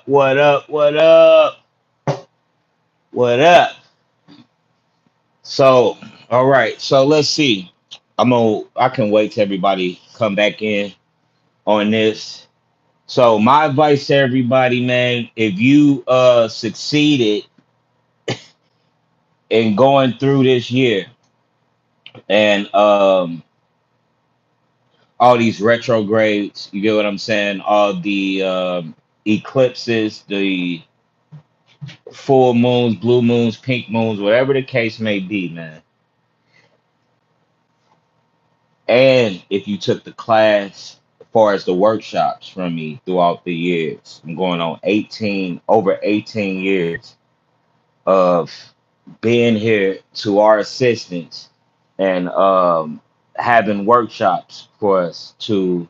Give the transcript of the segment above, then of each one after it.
What up? What up? What up? So, all right. So let's see. I can wait till everybody come back in on this. So my advice to everybody, man, if you succeeded in going through this year and all these retrogrades, you get what I'm saying? All the eclipses, the full moons, blue moons, pink moons, whatever the case may be, man. And if you took the class as far as the workshops from me throughout the years, I'm going on over 18 years of being here to our assistance and having workshops for us to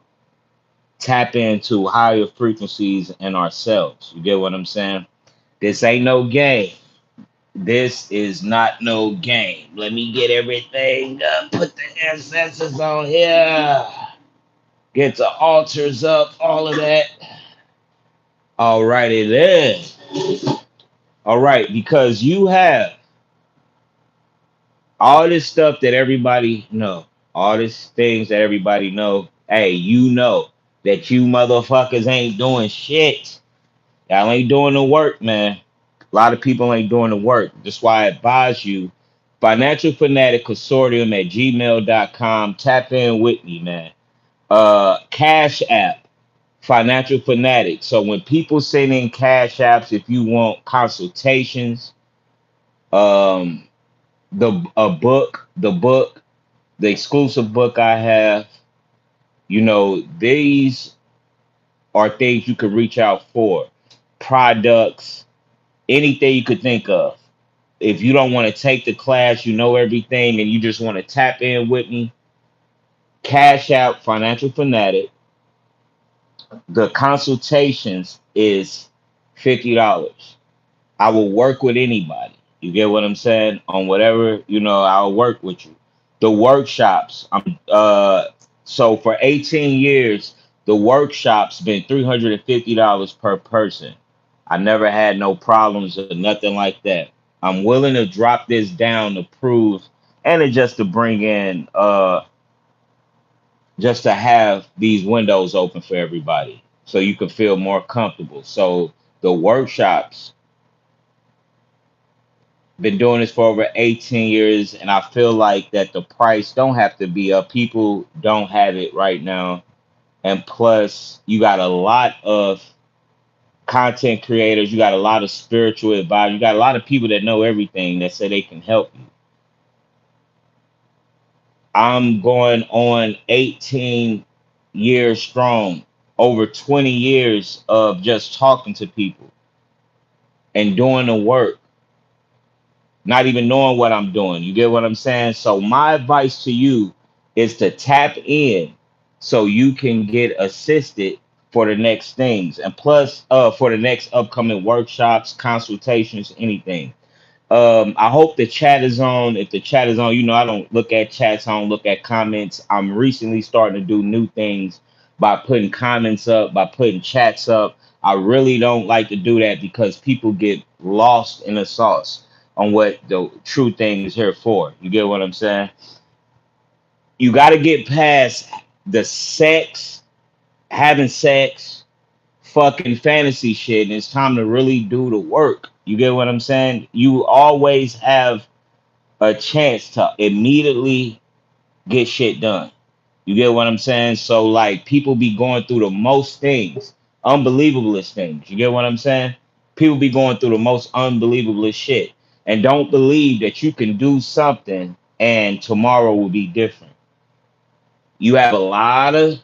tap into higher frequencies in ourselves. You get what I'm saying? This ain't no game. This is not no game. Let me get everything up. Put the ancestors on here. Get the altars up. All of that. All right, it is. All right, because you have all this stuff that everybody know, all these things that everybody know. Hey, you know that you motherfuckers ain't doing shit. Y'all ain't doing the work, man. A lot of people ain't doing the work. That's why I advise you, Financial Fanatic Consortium at gmail.com. Tap in with me, man. Cash App, Financial Fanatic. So when people send in cash apps, if you want consultations, um, the exclusive book I have, these are things you could reach out for. Products, anything you could think of. If you don't want to take the class, you know everything, and you just want to tap in with me, Cash Out Financial Fanatic. The consultations is $50. I will work with anybody. You get what I'm saying? On whatever, I'll work with you. The workshops, so for 18 years, the workshops been $350 per person. I never had no problems or nothing like that. I'm willing to drop this down to prove and it just to bring in just to have these windows open for everybody so you can feel more comfortable. So the workshops, been doing this for over 18 years and I feel like that the price don't have to be up. People don't have it right now. And plus, you got a lot of content creators, you got a lot of spiritual advisors, you got a lot of people that know everything that say they can help you. I'm going on 18 years strong, over 20 years of just talking to people and doing the work, not even knowing what I'm doing. You get what I'm saying? So my advice to you is to tap in so you can get assisted for the next things. And plus for the next upcoming workshops, consultations, anything. I hope the chat is on. If the chat is on, I don't look at chats, I don't look at comments. I'm recently starting to do new things by putting comments up, by putting chats up. I really don't like to do that because people get lost in the sauce on what the true thing is here for. You get what I'm saying? You got to get past the sex, having sex, fucking fantasy shit, and it's time to really do the work. You get what I'm saying? You always have a chance to immediately get shit done. You get what I'm saying? So like people be going through the most things, unbelievablest things. You get what I'm saying? People be going through the most unbelievablest shit and don't believe that you can do something and tomorrow will be different. You have a lot of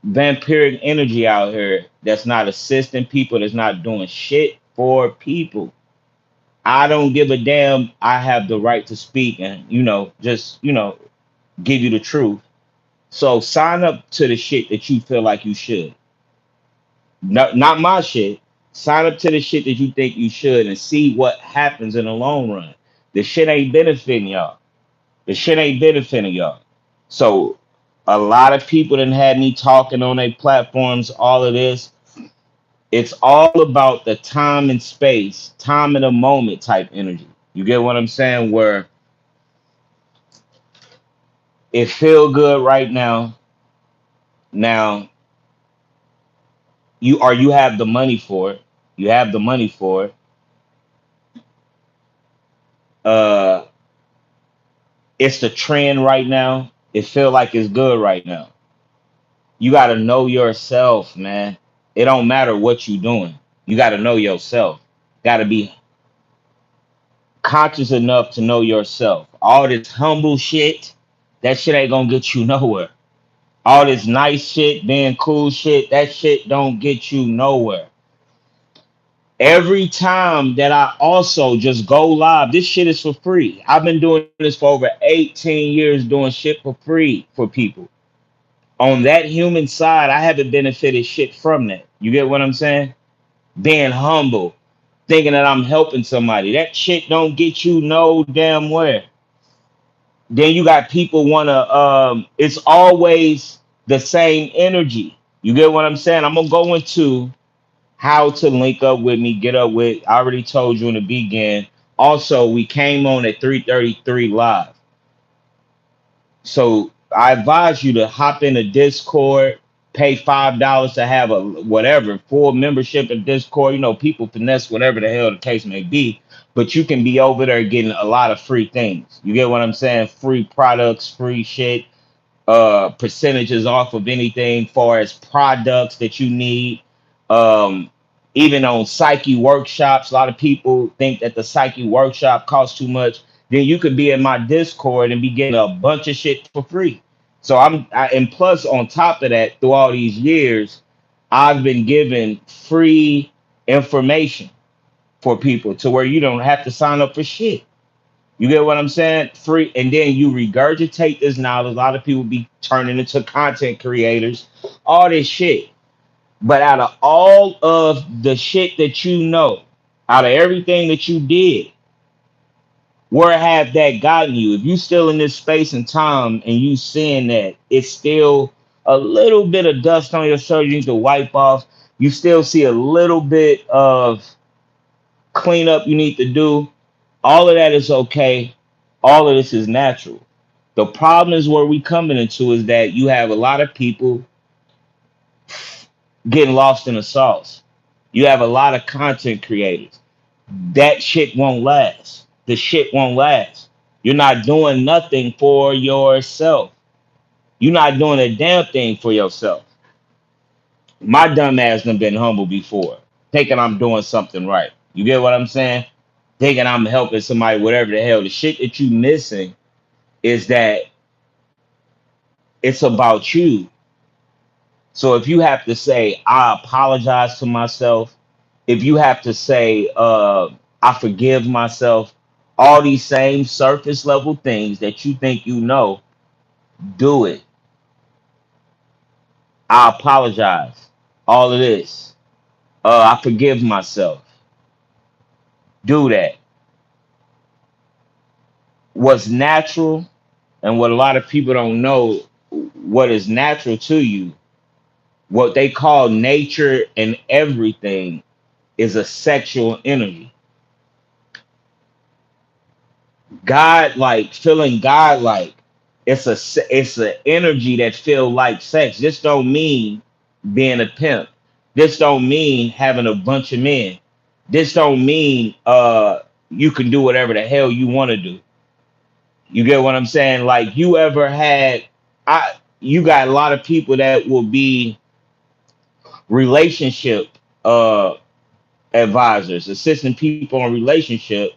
vampiric energy out here that's not assisting people, that's not doing shit for people. I don't give a damn. I have the right to speak and, just, give you the truth. So sign up to the shit that you feel like you should. Not my shit. Sign up to the shit that you think you should and see what happens in the long run. The shit ain't benefiting y'all. The shit ain't benefiting y'all. So a lot of people done had me talking on their platforms, all of this. It's all about the time and space, time and a moment type energy. You get what I'm saying? Where it feel good right now. Now you have the money for it. You have the money for it. Uh, it's the trend right now. It feel like it's good right now. You got to know yourself, man. It don't matter what you doing. You got to know yourself. Got to be conscious enough to know yourself. All this humble shit, that shit ain't gonna get you nowhere. All this nice shit, being cool shit, that shit don't get you nowhere. Every time that I also just go live, this shit is for free. I've been doing this for over 18 years, doing shit for free for people. On that human side, I haven't benefited shit from that. You get what I'm saying? Being humble, thinking that I'm helping somebody. That shit don't get you no damn where. Then you got people wanna it's always the same energy. You get what I'm saying? I'm gonna go into how to link up with me, get up with. I already told you in the beginning. Also, we came on at 3:33 live. So I advise you to hop in the Discord, pay $5 to have a whatever full membership in Discord. You know, people finesse whatever the hell the case may be, but you can be over there getting a lot of free things. You get what I'm saying? Free products, free shit, percentages off of anything far as products that you need. Um, Even on psyche workshops, a lot of people think that the psyche workshop costs too much. Then you could be in my Discord and be getting a bunch of shit for free. So and plus on top of that, through all these years, I've been given free information for people to where you don't have to sign up for shit. You get what I'm saying? Free, and then you regurgitate this knowledge. A lot of people be turning into content creators, all this shit. But out of all of the shit that you know, out of everything that you did, where have that gotten you? If you still in this space and time and you seeing that it's still a little bit of dust on your shoulder you need to wipe off, you still see a little bit of cleanup you need to do, all of that is okay. All of this is natural. The problem is where we coming into is that you have a lot of people getting lost in the sauce. You have a lot of content creators. That shit won't last. The shit won't last. You're not doing nothing for yourself. You're not doing a damn thing for yourself. My dumb ass done been humble before, thinking I'm doing something right. You get what I'm saying? Thinking I'm helping somebody, whatever the hell. The shit that you missing is that it's about you. So if you have to say, I apologize to myself, if you have to say, I forgive myself, all these same surface level things that you think you know, do it. I apologize. All of this. I forgive myself. Do that. What's natural and what a lot of people don't know, what is natural to you, what they call nature and everything is a sexual energy. God like feeling God like it's an energy that feel like sex. This don't mean being a pimp. This don't mean having a bunch of men. This don't mean you can do whatever the hell you want to do. You get what I'm saying? Like you ever had you got a lot of people that will be relationship uh advisors, assisting people in relationship,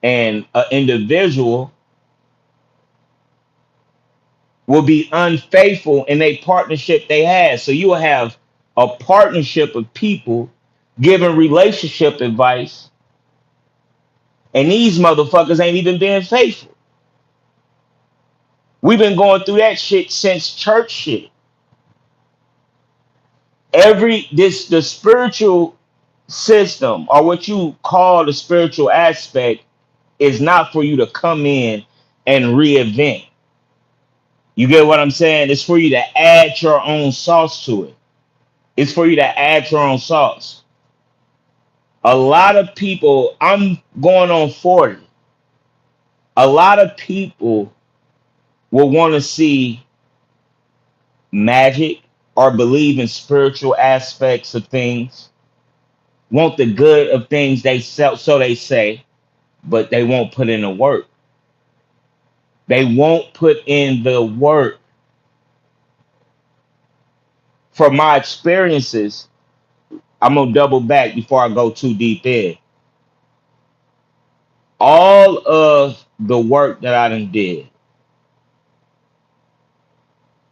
and an individual will be unfaithful in a partnership they had. So you will have a partnership of people giving relationship advice, and these motherfuckers ain't even being faithful. We've been going through that shit since church shit. The spiritual system, or what you call the spiritual aspect, is not for you to come in and reinvent. You get what I'm saying? It's for you to add your own sauce to it. It's for you to add your own sauce. A lot of people, I'm going on 40. A lot of people will want to see magic or believe in spiritual aspects of things, want the good of things they sell, so they say, but they won't put in the work. They won't put in the work. From my experiences, I'm gonna double back before I go too deep in. All of the work that I done did,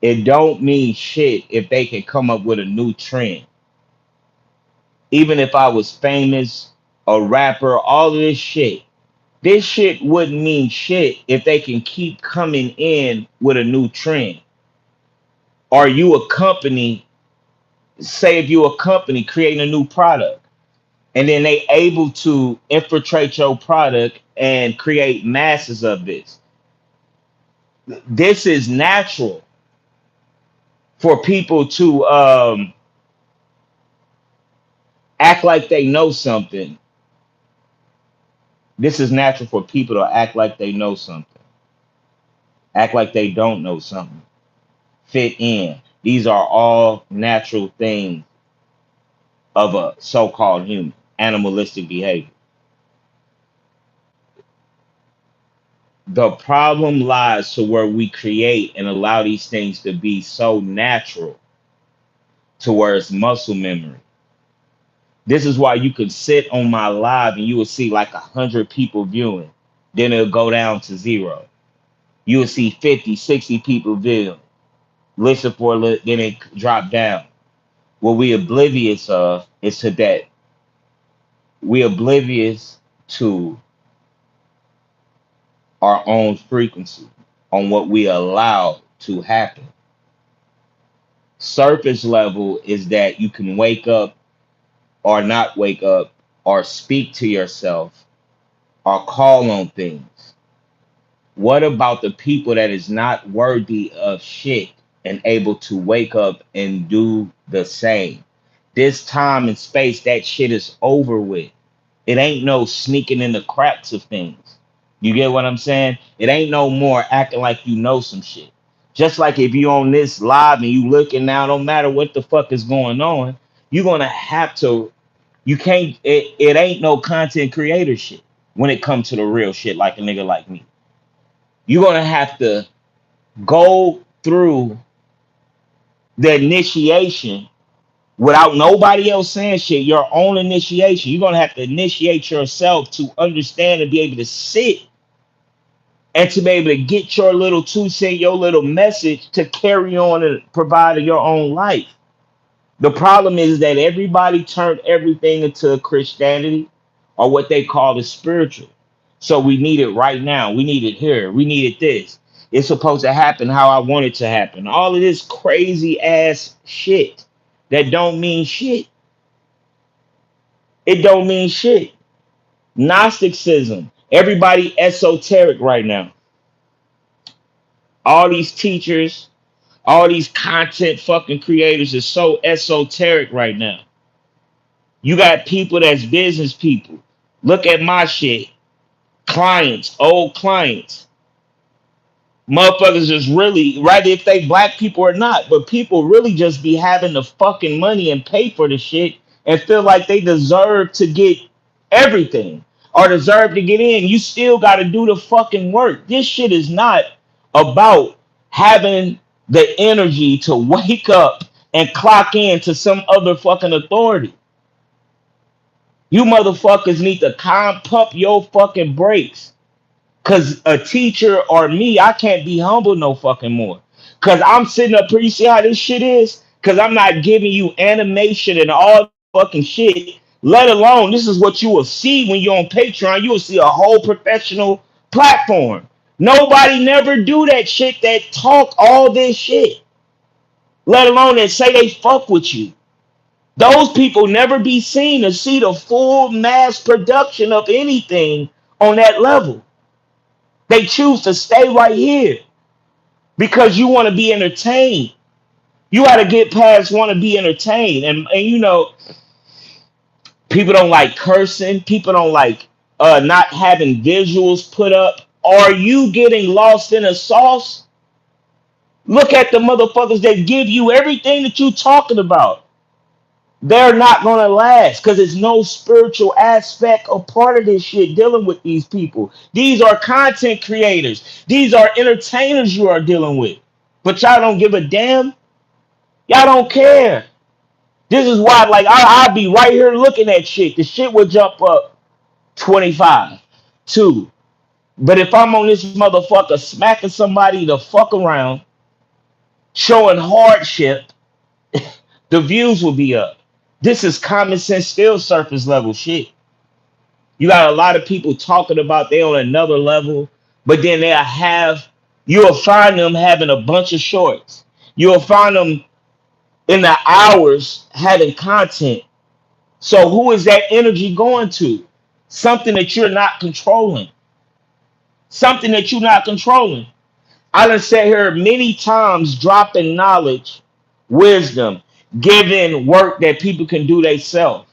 it don't mean shit if they can come up with a new trend. Even if I was famous, a rapper, all of this shit wouldn't mean shit if they can keep coming in with a new trend. Are you a company, say if you a company creating a new product, and then they able to infiltrate your product and create masses of this. This is natural for people to act like they know something. This is natural for people to act like they know something, act like they don't know something, fit in. These are all natural things of a so-called human, animalistic behavior. The problem lies to where we create and allow these things to be so natural to where it's muscle memory. This is why you could sit on my live and you will see like 100 people viewing. Then it'll go down to zero. You will see 50, 60 people viewing. Listen for a little, then it drop down. What we oblivious of is to that. We oblivious to our own frequency on what we allow to happen. Surface level is that you can wake up or not wake up or speak to yourself or call on things. What about the people that is not worthy of shit and able to wake up and do the same? This time and space, that shit is over with. It ain't no sneaking in the cracks of things. You get what I'm saying? It ain't no more acting like you know some shit. Just like if you on this live and you looking now, no matter what the fuck is going on, you're gonna have to. You can't. It ain't no content creator shit when it comes to the real shit. Like a nigga like me, you're gonna have to go through the initiation without nobody else saying shit. Your own initiation. You're gonna have to initiate yourself to understand and be able to sit and to be able to get your little 2 cent, your little message to carry on and provide your own life. The problem is that everybody turned everything into Christianity or what they call the spiritual. So we need it right now. We need it here. We needed this. It's supposed to happen how I want it to happen. All of this crazy ass shit that don't mean shit. It don't mean shit. Gnosticism. Everybody esoteric right now. All these teachers, all these content fucking creators is so esoteric right now. You got people that's business people. Look at my shit. Clients, old clients. Motherfuckers just really, right, if they black people or not, but people really just be having the fucking money and pay for the shit and feel like they deserve to get everything or deserve to get in. You still got to do the fucking work. This shit is not about having the energy to wake up and clock in to some other fucking authority. You motherfuckers need to pump your fucking brakes. Cause a teacher or me, I can't be humble no fucking more. Cause I'm sitting up here, you see how this shit is? Cause I'm not giving you animation and all fucking shit. Let alone, this is what you will see when you're on Patreon. You will see a whole professional platform. Nobody never do that shit that talk all this shit. Let alone that say they fuck with you. Those people never be seen to see the full mass production of anything on that level. They choose to stay right here because you want to be entertained. You got to get past want to be entertained, and you know, people don't like cursing. People don't like not having visuals put up. Are you getting lost in a sauce? Look at the motherfuckers that give you everything that you talking about. They're not gonna last because there's no spiritual aspect or part of this shit dealing with these people. These are content creators. These are entertainers you are dealing with. But y'all don't give a damn. Y'all don't care. This is why, like, I'll be right here looking at shit. The shit will jump up 25, 2. But if I'm on this motherfucker smacking somebody the fuck around, showing hardship, the views will be up. This is common sense, still surface level shit. You got a lot of people talking about they on another level, but then they'll have, you'll find them having a bunch of shorts. You'll find them in the hours having content. So who is that energy going to? Something that you're not controlling. Something that you're not controlling. I done sat here many times dropping knowledge, wisdom, giving work that people can do themselves.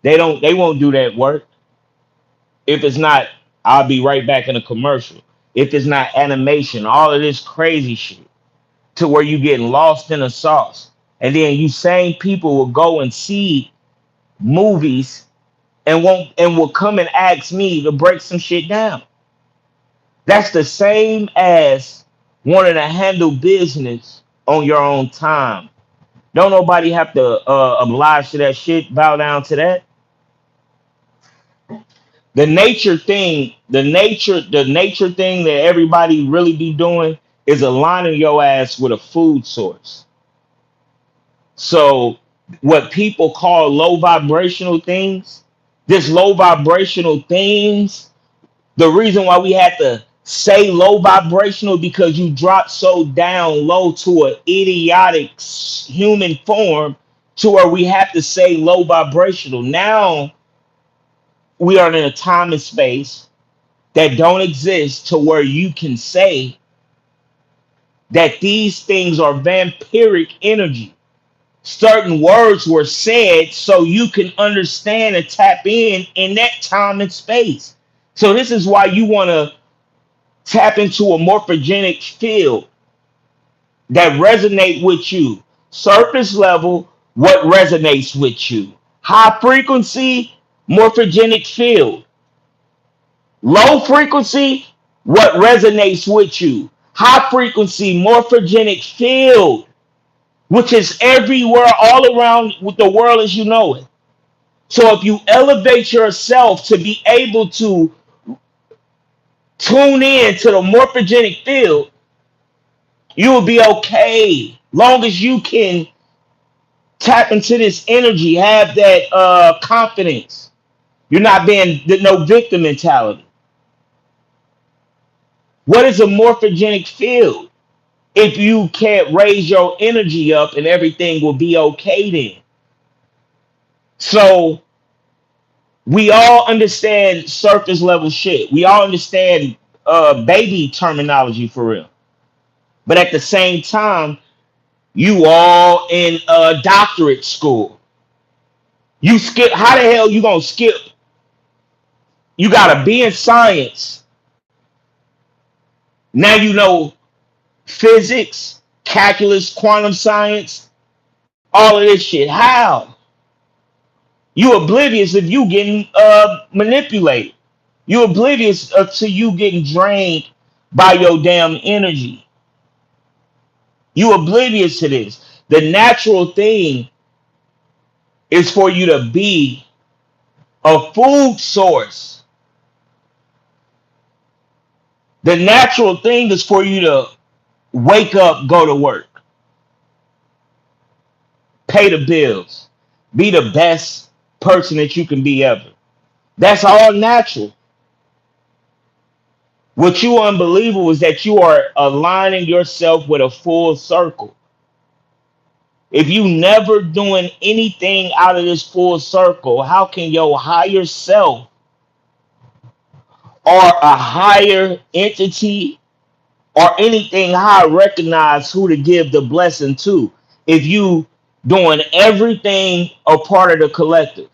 They won't do that work. If it's not, I'll be right back in a commercial. If it's not animation, all of this crazy shit to where you getting lost in a sauce. And then you same people will go and see movies and will come and ask me to break some shit down. That's the same as wanting to handle business on your own time. Don't nobody have to oblige to that shit, bow down to that. The nature thing that everybody really be doing is aligning your ass with a food source. So what people call low vibrational things, this low vibrational things, the reason why we had to say low vibrational because you drop so down low to an idiotic human form to where we have to say low vibrational. Now we are in a time and space that don't exist to where you can say that these things are vampiric energy. Certain words were said so you can understand and tap in that time and space. So this is why you want to tap into a morphogenic field that resonate with you. Surface level, what resonates with you. High frequency, morphogenic field. Low frequency, what resonates with you. High frequency, morphogenic field, which is everywhere, all around with the world as you know it. So if you elevate yourself to be able to tune in to the morphogenic field, you will be okay. Long as you can tap into this energy, have that confidence. You're not being no victim mentality. What is a morphogenic field? If you can't raise your energy up and everything will be okay then. So we all understand surface level shit. We all understand baby terminology for real. But at the same time, you all in doctorate school. You skip. How the hell you gonna skip? You gotta be in science. Now you know physics, calculus, quantum science, all of this shit. How? You oblivious if you getting manipulated. You oblivious to you getting drained by your damn energy. You oblivious to this. The natural thing is for you to be a food source. The natural thing is for you to wake up, go to work, pay the bills, be the best person that you can be ever. That's all natural. What you unbelievable is that you are aligning yourself with a full circle. If you never doing anything out of this full circle, how can your higher self or a higher entity or anything high recognize who to give the blessing to. If you doing everything a part of the collective,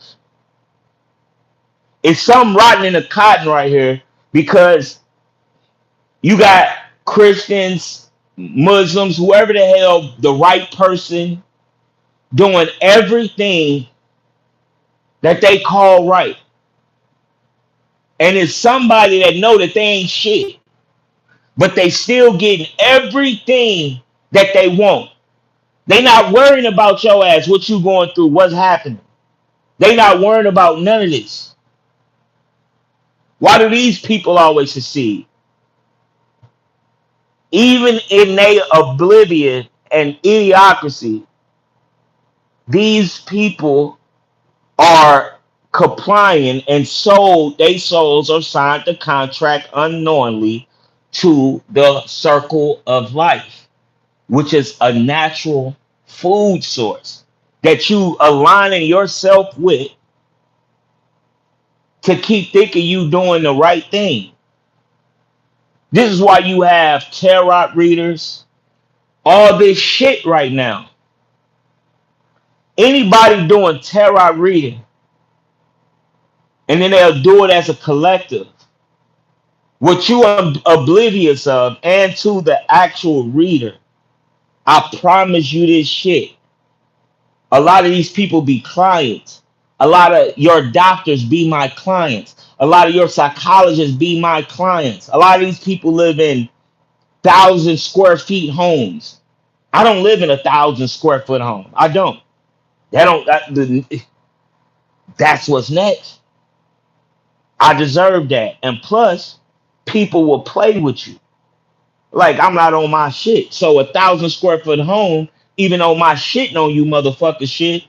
it's something rotten in the cotton right here because you got Christians, Muslims, whoever the hell, the right person doing everything that they call right. And it's somebody that know that they ain't shit, but they still getting everything that they want. They not worrying about your ass, what you going through, what's happening. They not worrying about none of this. Why do these people always succeed? Even in their oblivion and idiocracy, these people are complying and sold, their souls are signed the contract unknowingly to the circle of life, which is a natural food source that you aligning yourself with to keep thinking you doing the right thing. This is why you have tarot readers, all this shit right now. Anybody doing tarot reading, and then they'll do it as a collective. What you are oblivious of, and to the actual reader, I promise you this shit. A lot of these people be clients. A lot of your doctors be my clients. A lot of your psychologists be my clients. A lot of these people live in 1,000 square feet homes. I don't live in 1,000 square foot home. I don't. That don't. That's what's next. I deserve that. And plus, people will play with you. Like I'm not on my shit. So 1,000 square foot home, even though my shitting on you motherfucker shit,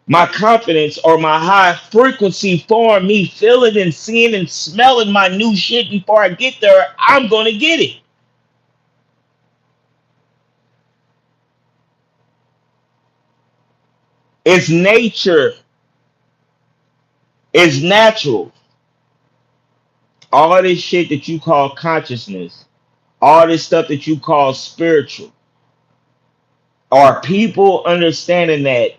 my confidence or my high frequency for me feeling and seeing and smelling my new shit before I get there, I'm gonna get it. It's nature. It's natural. All this shit that you call consciousness, all this stuff that you call spiritual, are people understanding that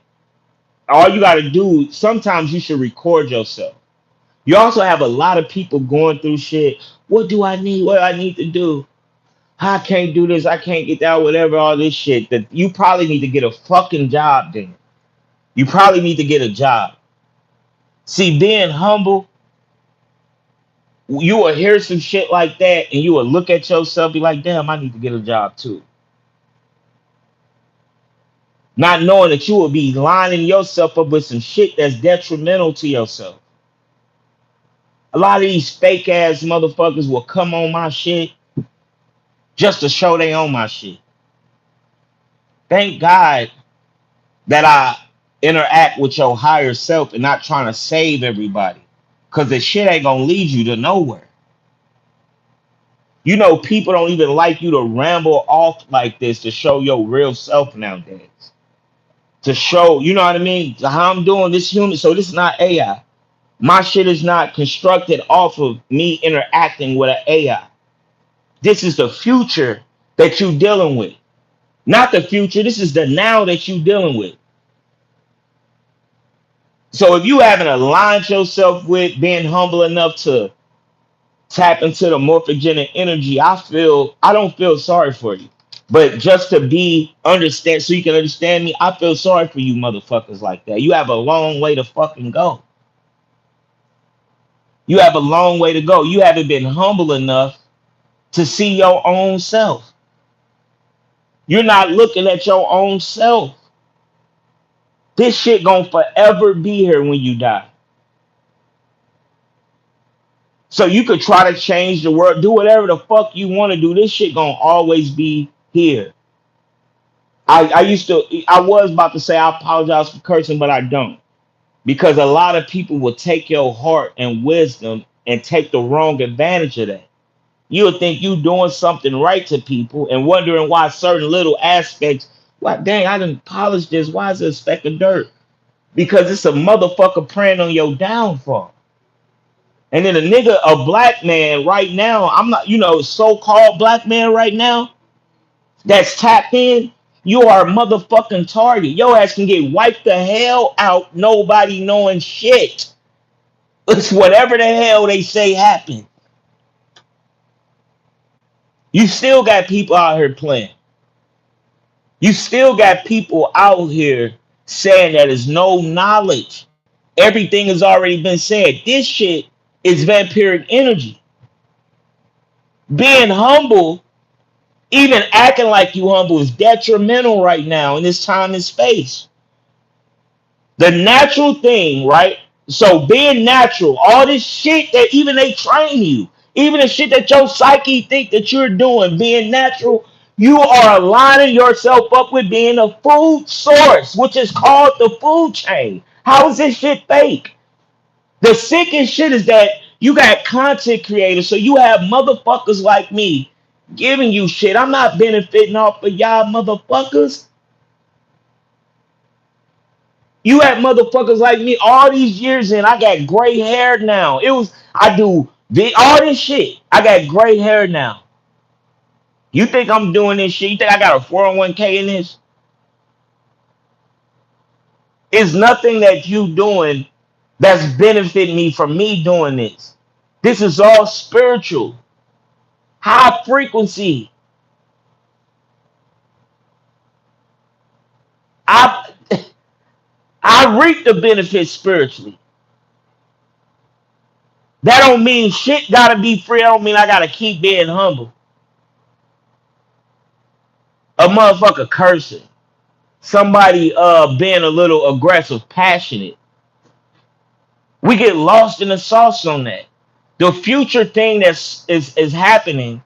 all you got to do, sometimes you should record yourself. You also have a lot of people going through shit. What do I need? What do I need to do? I can't do this. I can't get that, whatever, all this shit. That you probably need to get a fucking job then. You probably need to get a job. See, being humble, you will hear some shit like that and you will look at yourself, be like, damn, I need to get a job too. Not knowing that you will be lining yourself up with some shit that's detrimental to yourself. A lot of these fake ass motherfuckers will come on my shit just to show they own my shit. Thank God that I interact with your higher self and not trying to save everybody. Cause the shit ain't gonna lead you to nowhere. You know, people don't even like you to ramble off like this to show your real self nowadays. To show, you know what I mean? How I'm doing this human. So this is not AI. My shit is not constructed off of me interacting with an AI. This is the future that you dealing with. Not the future. This is the now that you dealing with. So if you haven't aligned yourself with being humble enough to tap into the morphogenic energy, I don't feel sorry for you. But just to be understand so you can understand me, I feel sorry for you motherfuckers like that. You have a long way to fucking go. You have a long way to go. You haven't been humble enough to see your own self. You're not looking at your own self. This shit gonna forever be here when you die. So you could try to change the world, do whatever the fuck you want to do. This shit gonna always be here. I was about to say I apologize for cursing, but I don't. Because a lot of people will take your heart and wisdom and take the wrong advantage of that. You'll think you doing something right to people and wondering why certain little aspects, why dang, I didn't polish this. Why is it a speck of dirt? Because it's a motherfucker praying on your downfall. And then a nigga, a black man right now, I'm not, so-called black man right now that's tapped in, you are a motherfucking target. Your ass can get wiped the hell out, nobody knowing shit. It's whatever the hell they say happened. You still got people out here playing. You still got people out here saying that there's no knowledge. Everything has already been said. This shit is vampiric energy. Being humble, even acting like you humble, is detrimental right now in this time and space. The natural thing, right? So being natural, all this shit that even they train you, even the shit that your psyche think that you're doing, being natural, you are aligning yourself up with being a food source, which is called the food chain. How is this shit fake? The sickest shit is that you got content creators, so you have motherfuckers like me giving you shit. I'm not benefiting off of y'all motherfuckers. You had motherfuckers like me all these years and I got gray hair now. I do all this shit. I got gray hair now. You think I'm doing this shit? You think I got a 401k in this? It's nothing that you doing that's benefiting me from me doing this. This is all spiritual, high frequency. I I reap the benefits spiritually. That don't mean shit gotta be free. I don't mean I gotta keep being humble. A motherfucker cursing. Somebody being a little aggressive, passionate. We get lost in the sauce on that. The future thing is happening,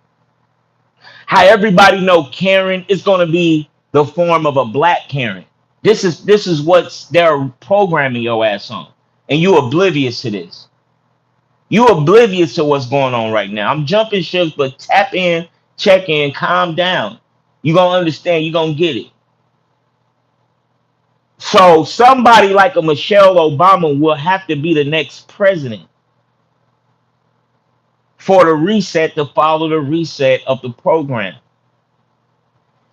how everybody know Karen is gonna be the form of a black Karen. This is what they're programming your ass on. And you oblivious to this. You oblivious to what's going on right now. I'm jumping ships, but tap in, check in, calm down. You gonna understand, you gonna get it. So somebody like a Michelle Obama will have to be the next president for the reset to follow the reset of the program.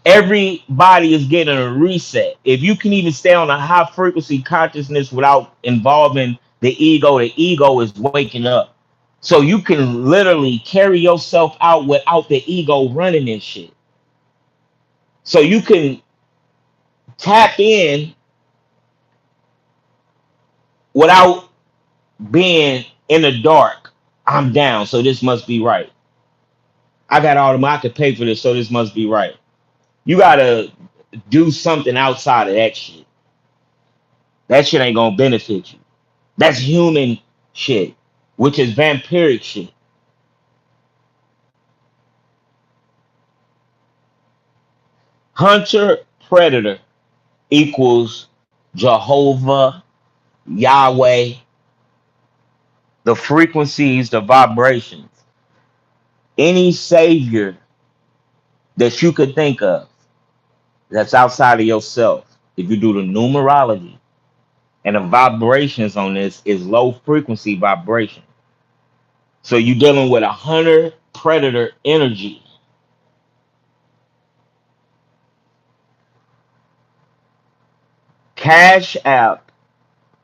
Everybody is getting a reset. If you can even stay on a high frequency consciousness without involving the ego is waking up. So you can literally carry yourself out without the ego running this shit. So you can tap in without being in the dark. I'm down, so this must be right. I got all the money, I could pay for this, so this must be right. You gotta do something outside of that shit. That shit ain't gonna benefit you. That's human shit, which is vampiric shit. Hunter predator equals Jehovah, Yahweh, the frequencies, the vibrations. Any savior that you could think of that's outside of yourself, if you do the numerology and the vibrations on this is low frequency vibration. So you're dealing with a hunter predator energy. Cash app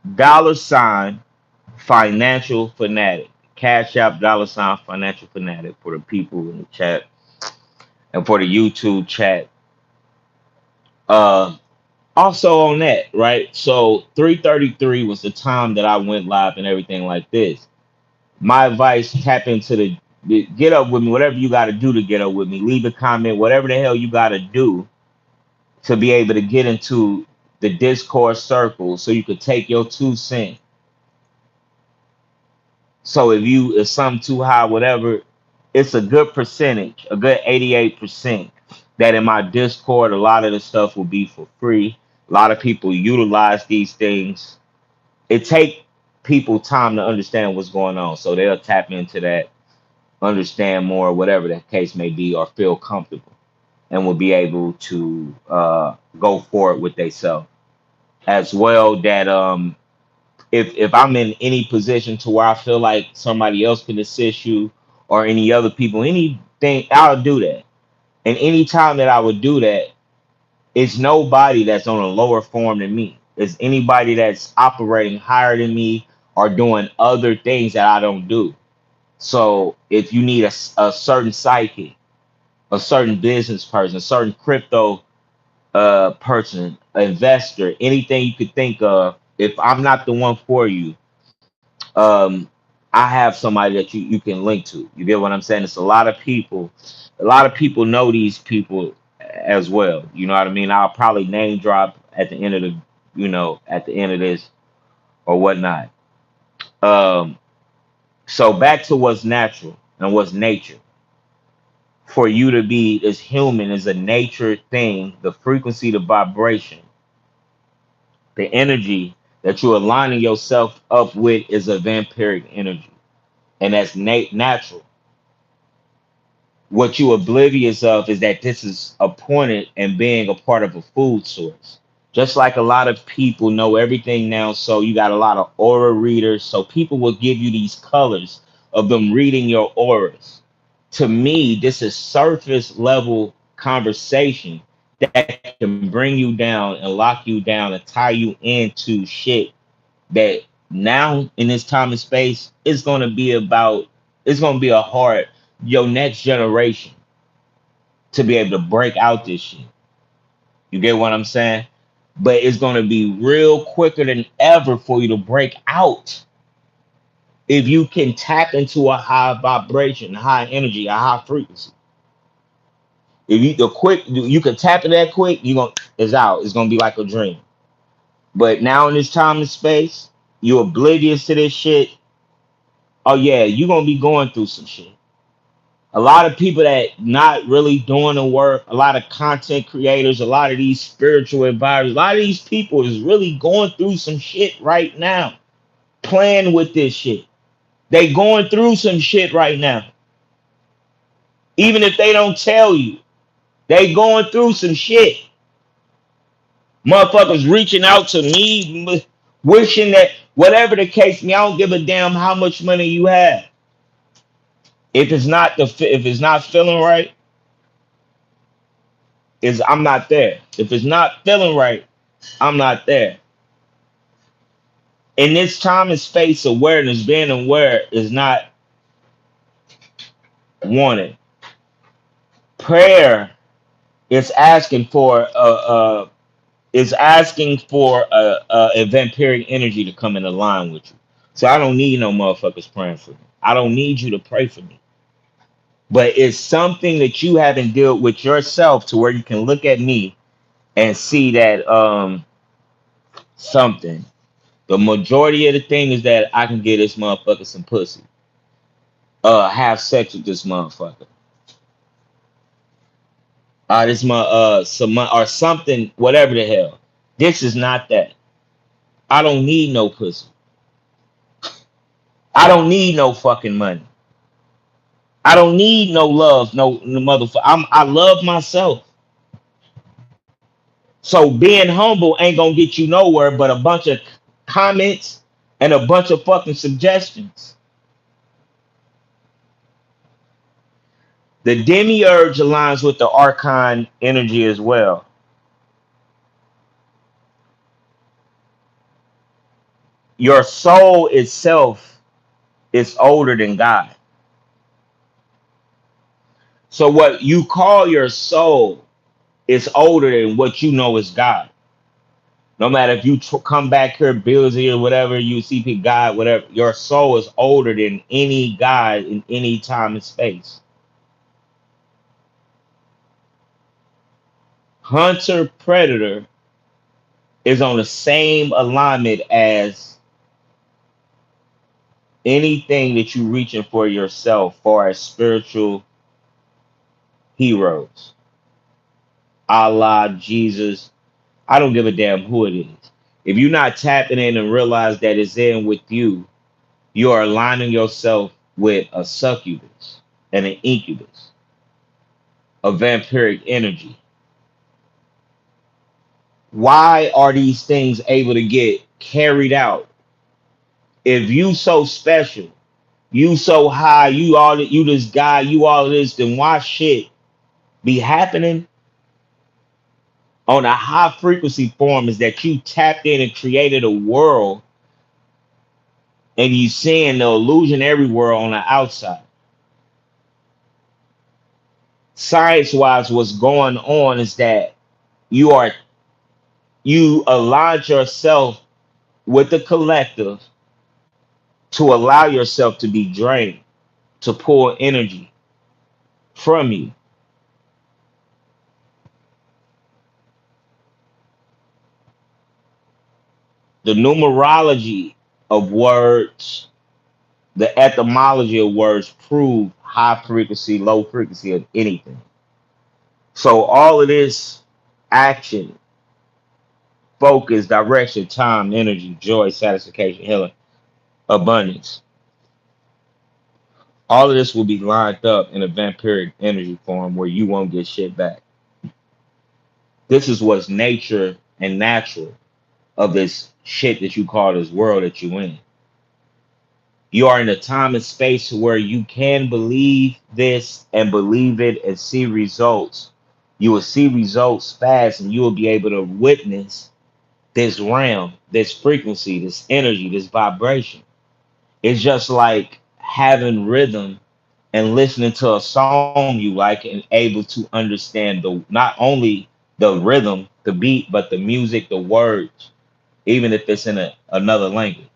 $, financial fanatic. Cash app $ financial fanatic for the people in the chat and for the YouTube chat. Uh Also on that, right? So 3:33 was the time that I went live and everything like this. My advice, tap into get up with me, whatever you got to do to get up with me. Leave a comment, whatever the hell you got to do to be able to get into the Discord circle so you could take your 2 cents. So if something too high, whatever, it's a good percentage, a good 88% that in my Discord, a lot of the stuff will be for free. A lot of people utilize these things. It take people time to understand what's going on. So they'll tap into that, understand more, whatever the case may be, or feel comfortable and will be able to go forward with themselves. As well, that If I'm in any position to where I feel like somebody else can assist you or any other people, anything, I'll do that. And anytime that I would do that, it's nobody that's on a lower form than me. It's anybody that's operating higher than me or doing other things that I don't do. So if you need a certain psyche, a certain business person, a certain crypto person, investor, anything you could think of, if I'm not the one for you, um, I have somebody that you can link to. You get what I'm saying? It's a lot of people know these people as well. You know what I mean? I'll probably name drop at the end of the, at the end of this or whatnot. Um, so back to what's natural and what's nature. For you to be as human is a nature thing, the frequency, the vibration, the energy that you're aligning yourself up with is a vampiric energy. And that's natural. What you oblivious of is that this is appointed and being a part of a food source. Just like a lot of people know everything now, so you got a lot of aura readers. So people will give you these colors of them reading your auras. To me, this is surface level conversation that can bring you down and lock you down and tie you into shit that now in this time and space it's going to be a hard your next generation to be able to break out this shit. You get what I'm saying? But it's going to be real quicker than ever for you to break out if you can tap into a high vibration, high energy, a high frequency. If you the quick you can tap it that quick, you going it's out. It's gonna be like a dream. But now in this time and space, you're oblivious to this shit. Oh yeah, you're gonna be going through some shit. A lot of people that not really doing the work, a lot of content creators, a lot of these spiritual advisors, a lot of these people is really going through some shit right now, playing with this shit. They going through some shit right now. Even if they don't tell you, they going through some shit. Motherfuckers reaching out to me, wishing that whatever the case, me, I don't give a damn how much money you have. If it's not feeling right, is I'm not there. If it's not feeling right, I'm not there. In this time and space, awareness, being aware is not wanted. Prayer is asking for a vampiric energy to come in line with you. So I don't need no motherfuckers praying for me. I don't need you to pray for me. But it's something that you haven't dealt with yourself to where you can look at me and see that something. The majority of the thing is that I can get this motherfucker some pussy. Have sex with this motherfucker. This my or something, whatever the hell. This is not that. I don't need no pussy. I don't need no fucking money. I don't need no love, no motherfucker. I love myself. So being humble ain't gonna get you nowhere but a bunch of comments and a bunch of fucking suggestions. The demiurge aligns with the archon energy as well. Your soul itself is older than God. So what you call your soul is older than what you know is God. No matter if you come back here, Billy or whatever, you see God, whatever, your soul is older than any God in any time and space. Hunter Predator is on the same alignment as anything that you reaching for yourself, far as spiritual heroes. Allah, Jesus, I don't give a damn who it is. If you're not tapping in and realize that it's in with you, you are aligning yourself with a succubus and an incubus, a vampiric energy. Why are these things able to get carried out? If you so special, you so high, you all that, you this guy, you all of this, then why shit be happening on a high frequency form is that you tapped in and created a world and you seeing the illusionary world on the outside. Science wise, what's going on is that you are you aligned yourself with the collective to allow yourself to be drained, to pull energy from you. The numerology of words, the etymology of words prove high frequency, low frequency of anything. So all of this action, focus, direction, time, energy, joy, satisfaction, healing, abundance, all of this will be lined up in a vampiric energy form where you won't get shit back. This is what's nature and natural of this shit that you call this world that you in. You are in a time and space where you can believe this and believe it and see results. You will see results fast and you will be able to witness this realm, this frequency, this energy, this vibration. It's just like having rhythm and listening to a song you like and able to understand the not only the rhythm, the beat, but the music, the words, even if it's in another language.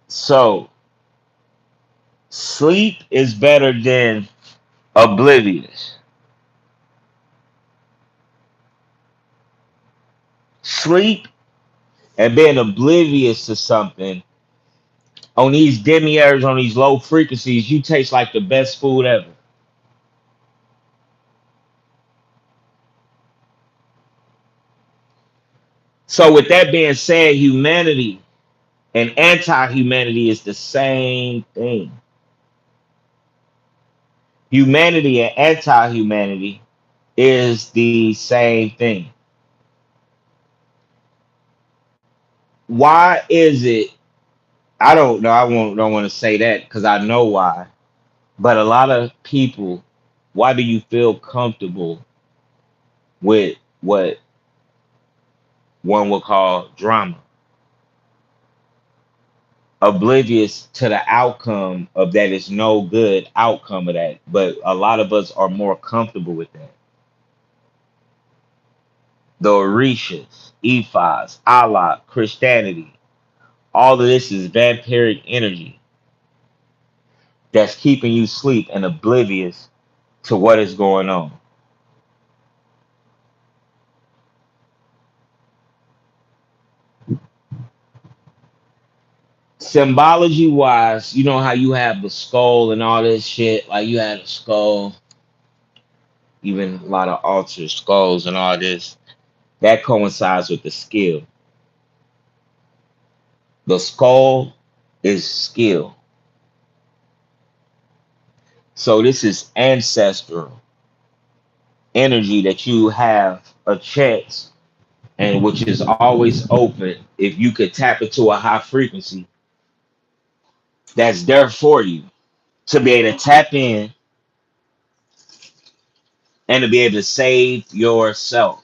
So sleep is better than oblivious. Sleep and being oblivious to something on these demiurges, on these low frequencies, you taste like the best food ever. So, with that being said, humanity and anti humanity is the same thing. Humanity and anti humanity is the same thing. Why is it? I don't know. Don't want to say that because I know why. But a lot of people, why do you feel comfortable with what one would call drama, oblivious to the outcome of that is no good outcome of that? But a lot of us are more comfortable with that. The Orishas, Ephos, Allah, Christianity, all of this is vampiric energy that's keeping you asleep and oblivious to what is going on. Symbology wise, you know how you have the skull and all this shit, like you had a skull, even a lot of altered skulls and all this. That coincides with the skill. The skull is skill. So this is ancestral energy that you have a chance and which is always open if you could tap into a high frequency that's there for you to be able to tap in and to be able to save yourself.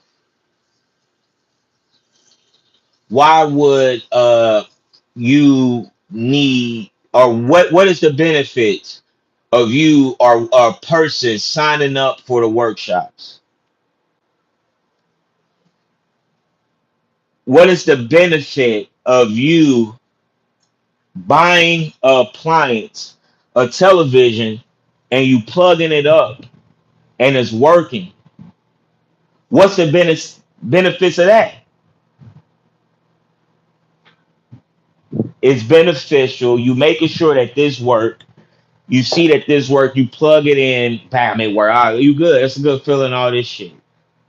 Why would you need or what is the benefit of you or a person signing up for the workshops? What is the benefit of you buying a appliance, a television, and you plugging it up and it's working? What's the benefits of that? It's beneficial. You making sure that this work. You see that this work. You plug it in. Bam, it work. All right, you good. It's a good feeling. All this shit.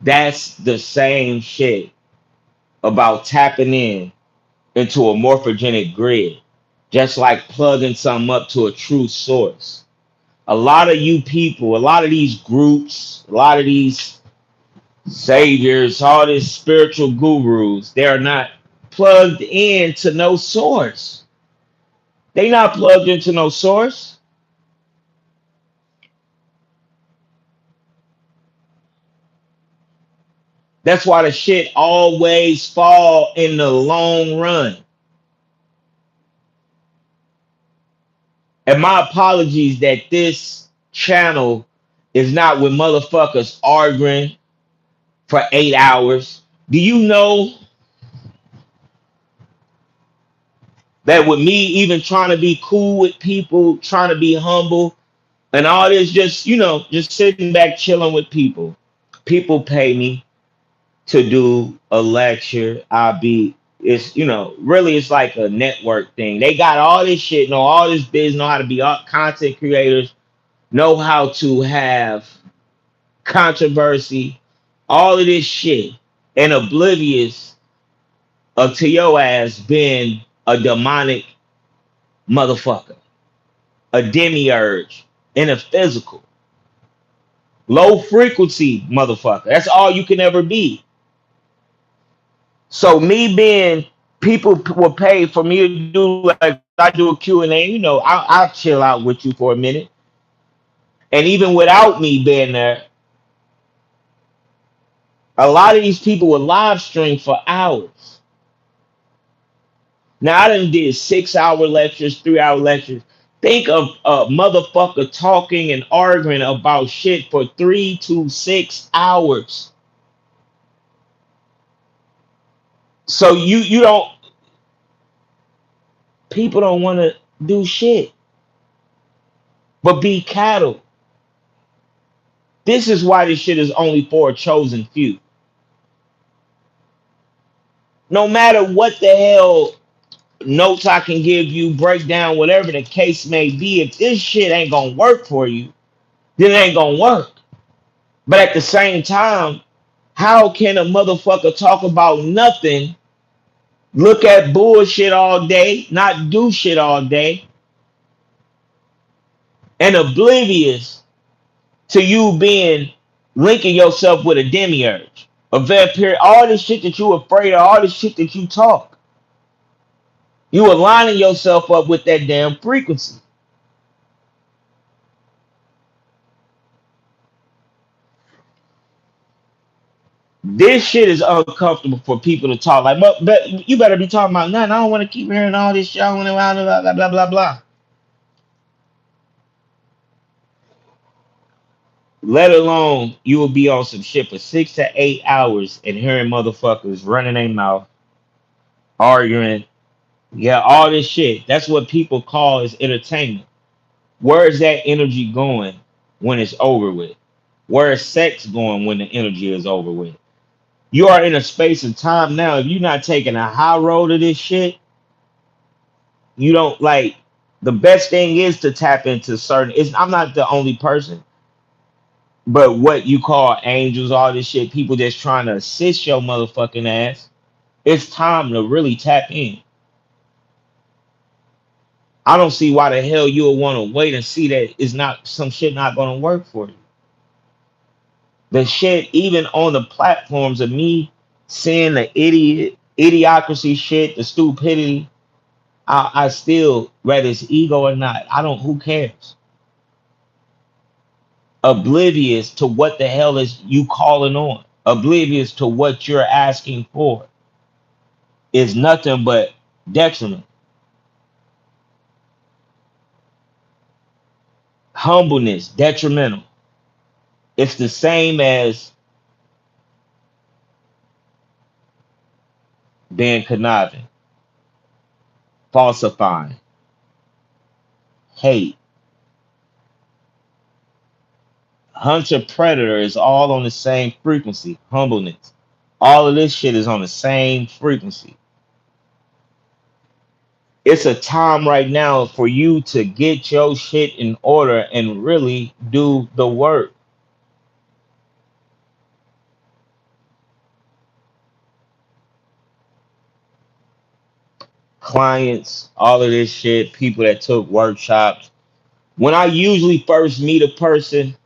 That's the same shit about tapping in into a morphogenic grid. just like plugging something up to a true source. A lot of you people, a lot of these groups, a lot of these saviors, all these spiritual gurus, they're not plugged into no source. They not plugged into no source. That's why the shit always fall in the long run. And my apologies that this channel is not with motherfuckers arguing for 8 hours. Do you know that with me even trying to be cool with people, trying to be humble, and all this, just just sitting back chilling with people. People pay me to do a lecture. It's really it's like a network thing. They got all this shit, know all this biz, know how to be all content creators, know how to have controversy, all of this shit, and oblivious to your ass being a demonic motherfucker, a demiurge in a physical. Low frequency motherfucker. That's all you can ever be. So me being people will pay for me to do like I do a Q&A, I'll chill out with you for a minute. And even without me being there, a lot of these people will live stream for hours. Now I done did 6 hour lectures, 3 hour lectures. Think of a motherfucker talking and arguing about shit for 3 to 6 hours. So you don't people don't want to do shit but be cattle. This is why this shit is only for a chosen few. No matter what the hell notes I can give you, breakdown, whatever the case may be, if this shit ain't gonna work for you, then it ain't gonna work. But at the same time, how can a motherfucker talk about nothing, look at bullshit all day, not do shit all day, and oblivious to you being linking yourself with a demiurge, a vampire, all this shit that you afraid of, all this shit that you talk. You aligning yourself up with that damn frequency. This shit is uncomfortable for people to talk. Like, but you better be talking about nothing. I don't want to keep hearing all this shit. I want to blah blah blah blah blah. Let alone you will be on some shit for 6 to 8 hours and hearing motherfuckers running their mouth, arguing. Yeah, all this shit. That's what people call is entertainment. Where is that energy going when it's over with? Where is sex going when the energy is over with? You are in a space and time now. If you're not taking a high road of this shit, you don't like the best thing is to tap into certain I'm not the only person, but what you call angels, all this shit, people that's trying to assist your motherfucking ass. It's time to really tap in. I don't see why the hell you would want to wait and see that it's not some shit not gonna work for you. The shit, even on the platforms of me seeing the idiocracy shit, the stupidity, I still, whether it's ego or not, I don't, who cares? Oblivious to what the hell is you calling on, oblivious to what you're asking for is nothing but detriment. Humbleness, detrimental. It's the same as being conniving, falsifying, hate. Hunter predator is all on the same frequency. Humbleness. All of this shit is on the same frequency. It's a time right now for you to get your shit in order and really do the work. clients, all of this shit, people that took workshops. When I usually first meet a person,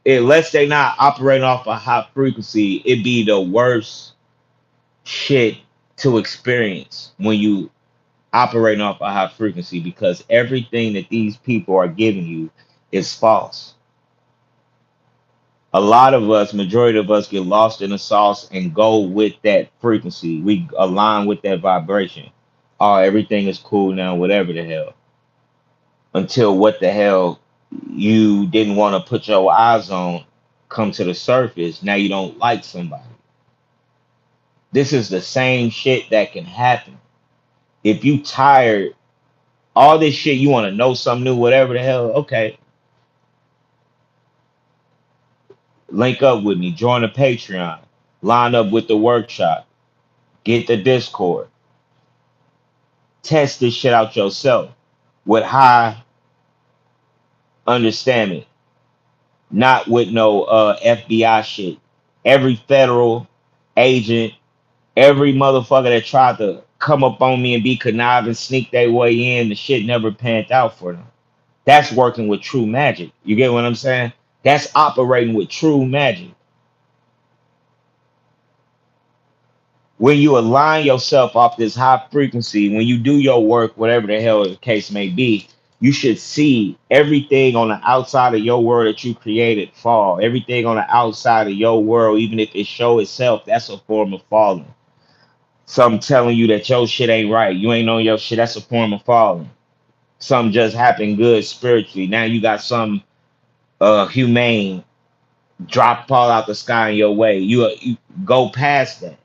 unless they not operating off a high frequency, it be the worst shit to experience when you operating off a high frequency, because everything that these people are giving you is false. A lot of us, majority of us, get lost in the sauce and go with that frequency. We align with that vibration. Oh, everything is cool now, whatever the hell. Until what the hell you didn't want to put your eyes on come to the surface. Now you don't like somebody. This is the same shit that can happen. If you tired, all this shit, you want to know something new, whatever the hell, okay, link up with me, join the Patreon, line up with the workshop, get the Discord, test this shit out yourself with high understanding, not with no FBI shit. Every federal agent, every motherfucker that tried to come up on me and be conniving, sneak their way in, the shit never panned out for them. That's working with true magic. You get what I'm saying? That's operating with true magic. When you align yourself off this high frequency, when you do your work, whatever the hell the case may be, you should see everything on the outside of your world that you created fall. Everything on the outside of your world, even if it show itself, that's a form of falling. Something telling you that your shit ain't right. You ain't on your shit. That's a form of falling. Something just happened good spiritually. Now you got some humane drop fall out the sky in your way. You go past that.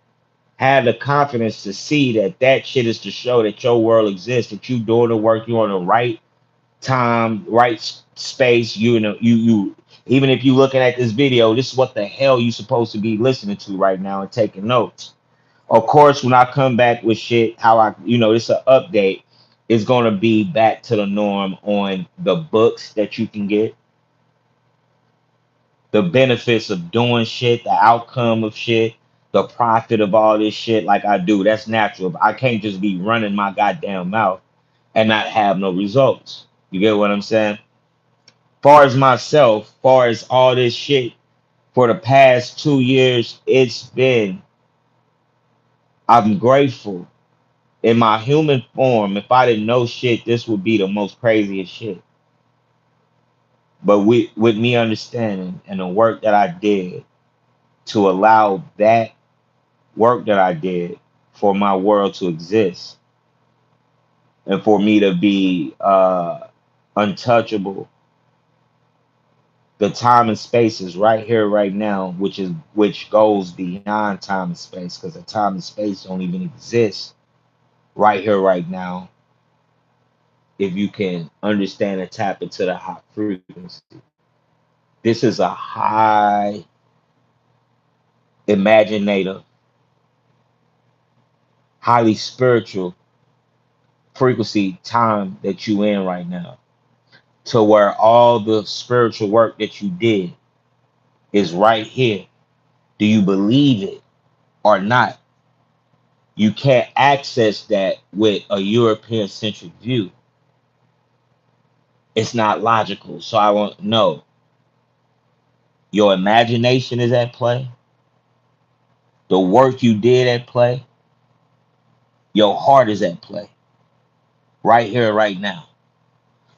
Have the confidence to see that that shit is to show that your world exists, that you doing the work, you on the right time, right space. You know, you even if you looking at this video, this is what the hell you supposed to be listening to right now and taking notes. Of course, when I come back with shit, how I, it's an update. It's gonna be back to the norm on the books that you can get, the benefits of doing shit, the outcome of shit, the profit of all this shit like I do. That's natural. I can't just be running my goddamn mouth and not have no results. You get what I'm saying? Far as myself, far as all this shit for the past 2 years, I'm grateful. In my human form, if I didn't know shit, this would be the most craziest shit. But with me understanding and the work that I did to allow that work that I did for my world to exist and for me to be untouchable. The time and space is right here, right now, which goes beyond time and space, because the time and space don't even exist right here, right now. If you can understand and tap into the high frequency, this is a high imaginative, highly spiritual frequency time that you in right now, to where all the spiritual work that you did is right here. Do you believe it or not? You can't access that with a European centric view. It's not logical. So I want to know, your imagination is at play, the work you did at play, your heart is at play right here, right now.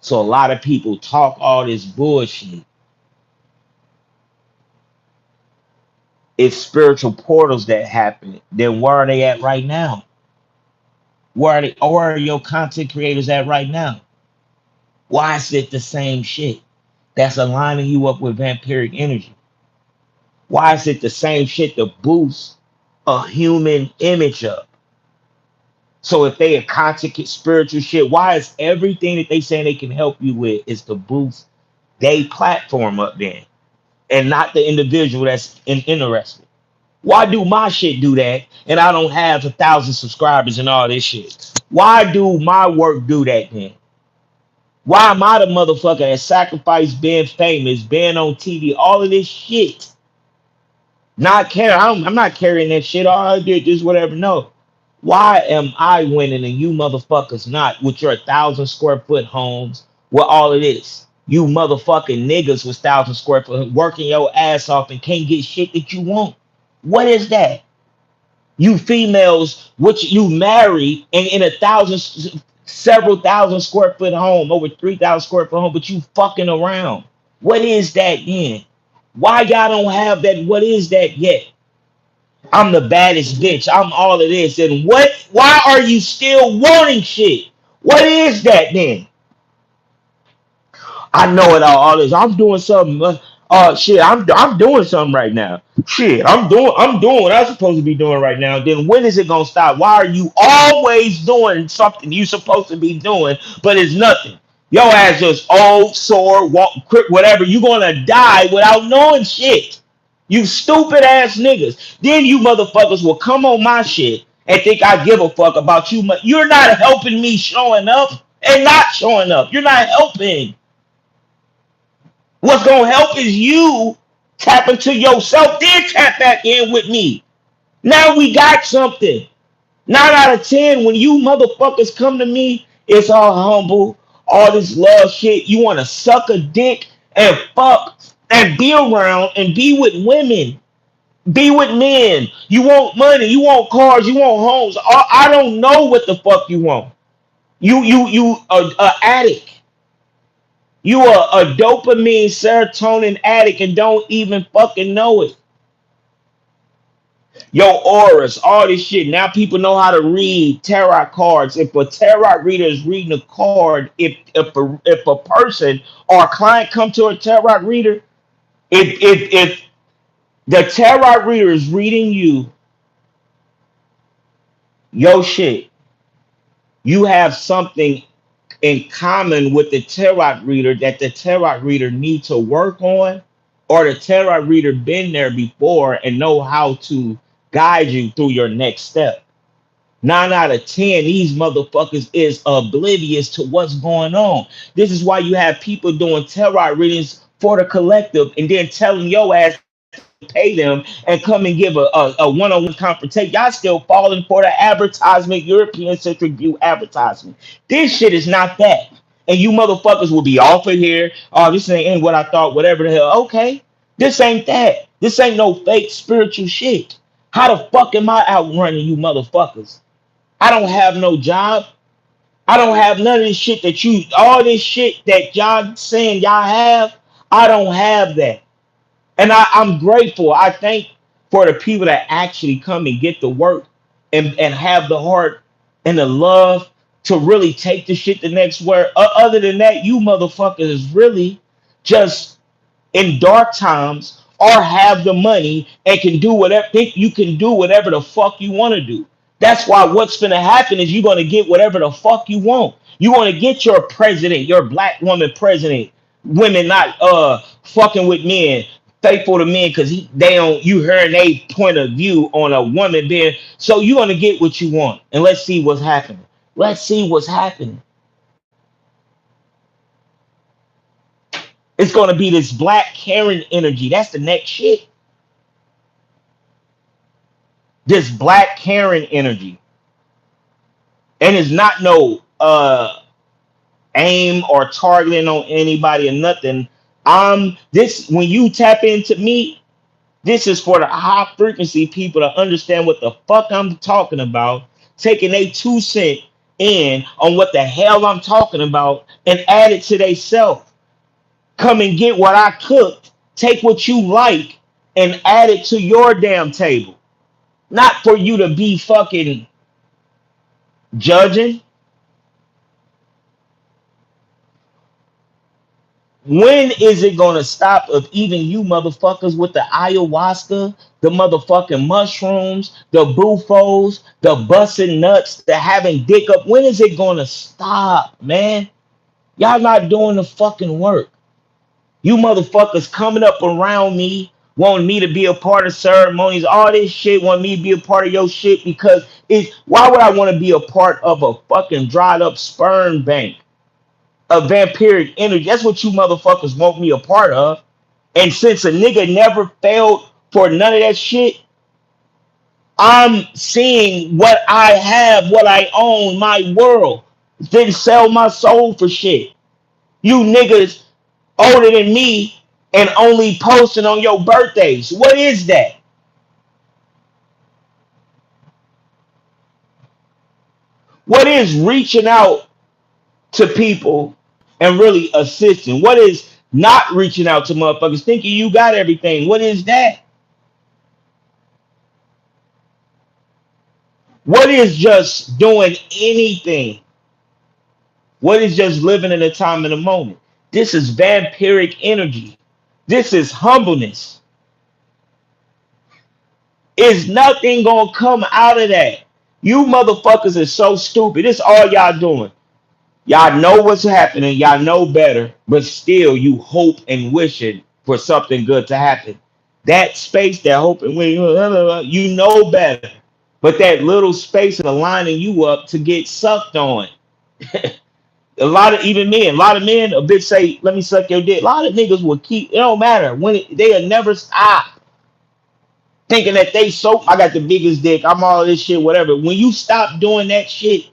So a lot of people talk all this bullshit. If spiritual portals that happen, then where are they at right now? Where are your content creators at right now? Why is it the same shit that's aligning you up with vampiric energy? Why is it the same shit to boost a human image up? So if they are content spiritual shit, why is everything that they say they can help you with is to boost they platform up then and not the individual that's interested? Why do my shit do that and I don't have 1,000 subscribers and all this shit? Why do my work do that then? Why am I the motherfucker that sacrificed being famous, being on TV, all of this shit? Not care. I'm not carrying that shit. Oh, I did this, whatever. No. Why am I winning and you motherfuckers not with your 1,000 square foot homes with all of this? You motherfucking niggas with 1,000 square foot working your ass off and can't get shit that you want. What is that? You females, which you marry and in a several 1,000 square foot home, over 3,000 square foot home, but you fucking around. What is that then? Why y'all don't have that? What is that yet? I'm the baddest bitch. I'm all of this. And what? Why are you still wanting shit? What is that then? I know it all this. I'm doing something. Shit. I'm doing something right now. Shit. I'm doing what I'm supposed to be doing right now. Then when is it gonna stop? Why are you always doing something you supposed to be doing, but it's nothing? Your ass just old, sore, walk, quick, whatever. You gonna die without knowing shit. You stupid ass niggas. Then you motherfuckers will come on my shit and think I give a fuck about you. You're not helping me showing up and not showing up. You're not helping. What's gonna help is you tap into yourself, then tap back in with me. Now we got something. 9 out of 10, when you motherfuckers come to me, it's all humble, all this love shit. You want to suck a dick and fuck and be around and be with women, be with men. You want money, you want cars, you want homes. I don't know what the fuck you want. You a addict. You are a dopamine serotonin addict and don't even fucking know it. Your auras, all this shit. Now people know how to read tarot cards. If a tarot reader is reading a card, if a person or a client come to a tarot reader, if the tarot reader is reading your shit, you have something in common with the tarot reader that the tarot reader need to work on, or the tarot reader been there before and know how to guide you through your next step. 9 out of 10, these motherfuckers is oblivious to what's going on. This is why you have people doing tarot readings for the collective and then telling your ass pay them and come and give a one-on-one confrontation. Y'all still falling for the advertisement, European centric view advertisement. This shit is not that. And you motherfuckers will be off of here. Oh, this ain't what I thought, whatever the hell. Okay. This ain't that. This ain't no fake spiritual shit. How the fuck am I outrunning you motherfuckers? I don't have no job. I don't have none of this shit all this shit that y'all saying y'all have. I don't have that. And I'm grateful. I thank for the people that actually come and get the work and have the heart and the love to really take the shit the next word. Other than that, you motherfuckers is really just in dark times or have the money and can do whatever think you can do whatever the fuck you want to do. That's why what's gonna happen is you're gonna get whatever the fuck you want. You want to get your president, your black woman president, women not fucking with men, faithful to men because they don't you heard a point of view on a woman being so you're gonna get what you want. And let's see what's happening. Let's see what's happening. It's gonna be this black Karen energy. That's the next shit. This black Karen energy. And it's not no aim or targeting on anybody or nothing. This when you tap into me, this is for the high frequency people to understand what the fuck I'm talking about, taking a 2 cent in on what the hell I'm talking about and add it to they self. Come and get what I cooked, take what you like and add it to your damn table. Not for you to be fucking judging. When is it gonna stop of even you motherfuckers with the ayahuasca, the motherfucking mushrooms, the bufos, the busting nuts, the having dick up? When is it gonna stop, man? Y'all not doing the fucking work. You motherfuckers coming up around me, wanting me to be a part of ceremonies, all this shit, want me to be a part of your shit because it's why would I want to be a part of a fucking dried up sperm bank? A vampiric energy. That's what you motherfuckers want me a part of. And since a nigga never failed for none of that shit, I'm seeing what I have, what I own, my world. Didn't sell my soul for shit. You niggas older than me and only posting on your birthdays. What is that? What is reaching out to people and really assisting? What is not reaching out to motherfuckers thinking you got everything? What is that? What is just doing anything? What is just living in the time and the moment? This is vampiric energy. This is humbleness. Is nothing gonna come out of that? You motherfuckers are so stupid. This all y'all doing. Y'all know what's happening. Y'all know better, but still you hope and wishing for something good to happen. That space, that hope and wishing, you know better. But that little space is aligning you up to get sucked on. A lot of even men, a lot of men, a bitch say, "Let me suck your dick." A lot of niggas will keep. It don't matter when they'll never stop thinking that they so. I got the biggest dick. I'm all this shit, whatever. When you stop doing that shit,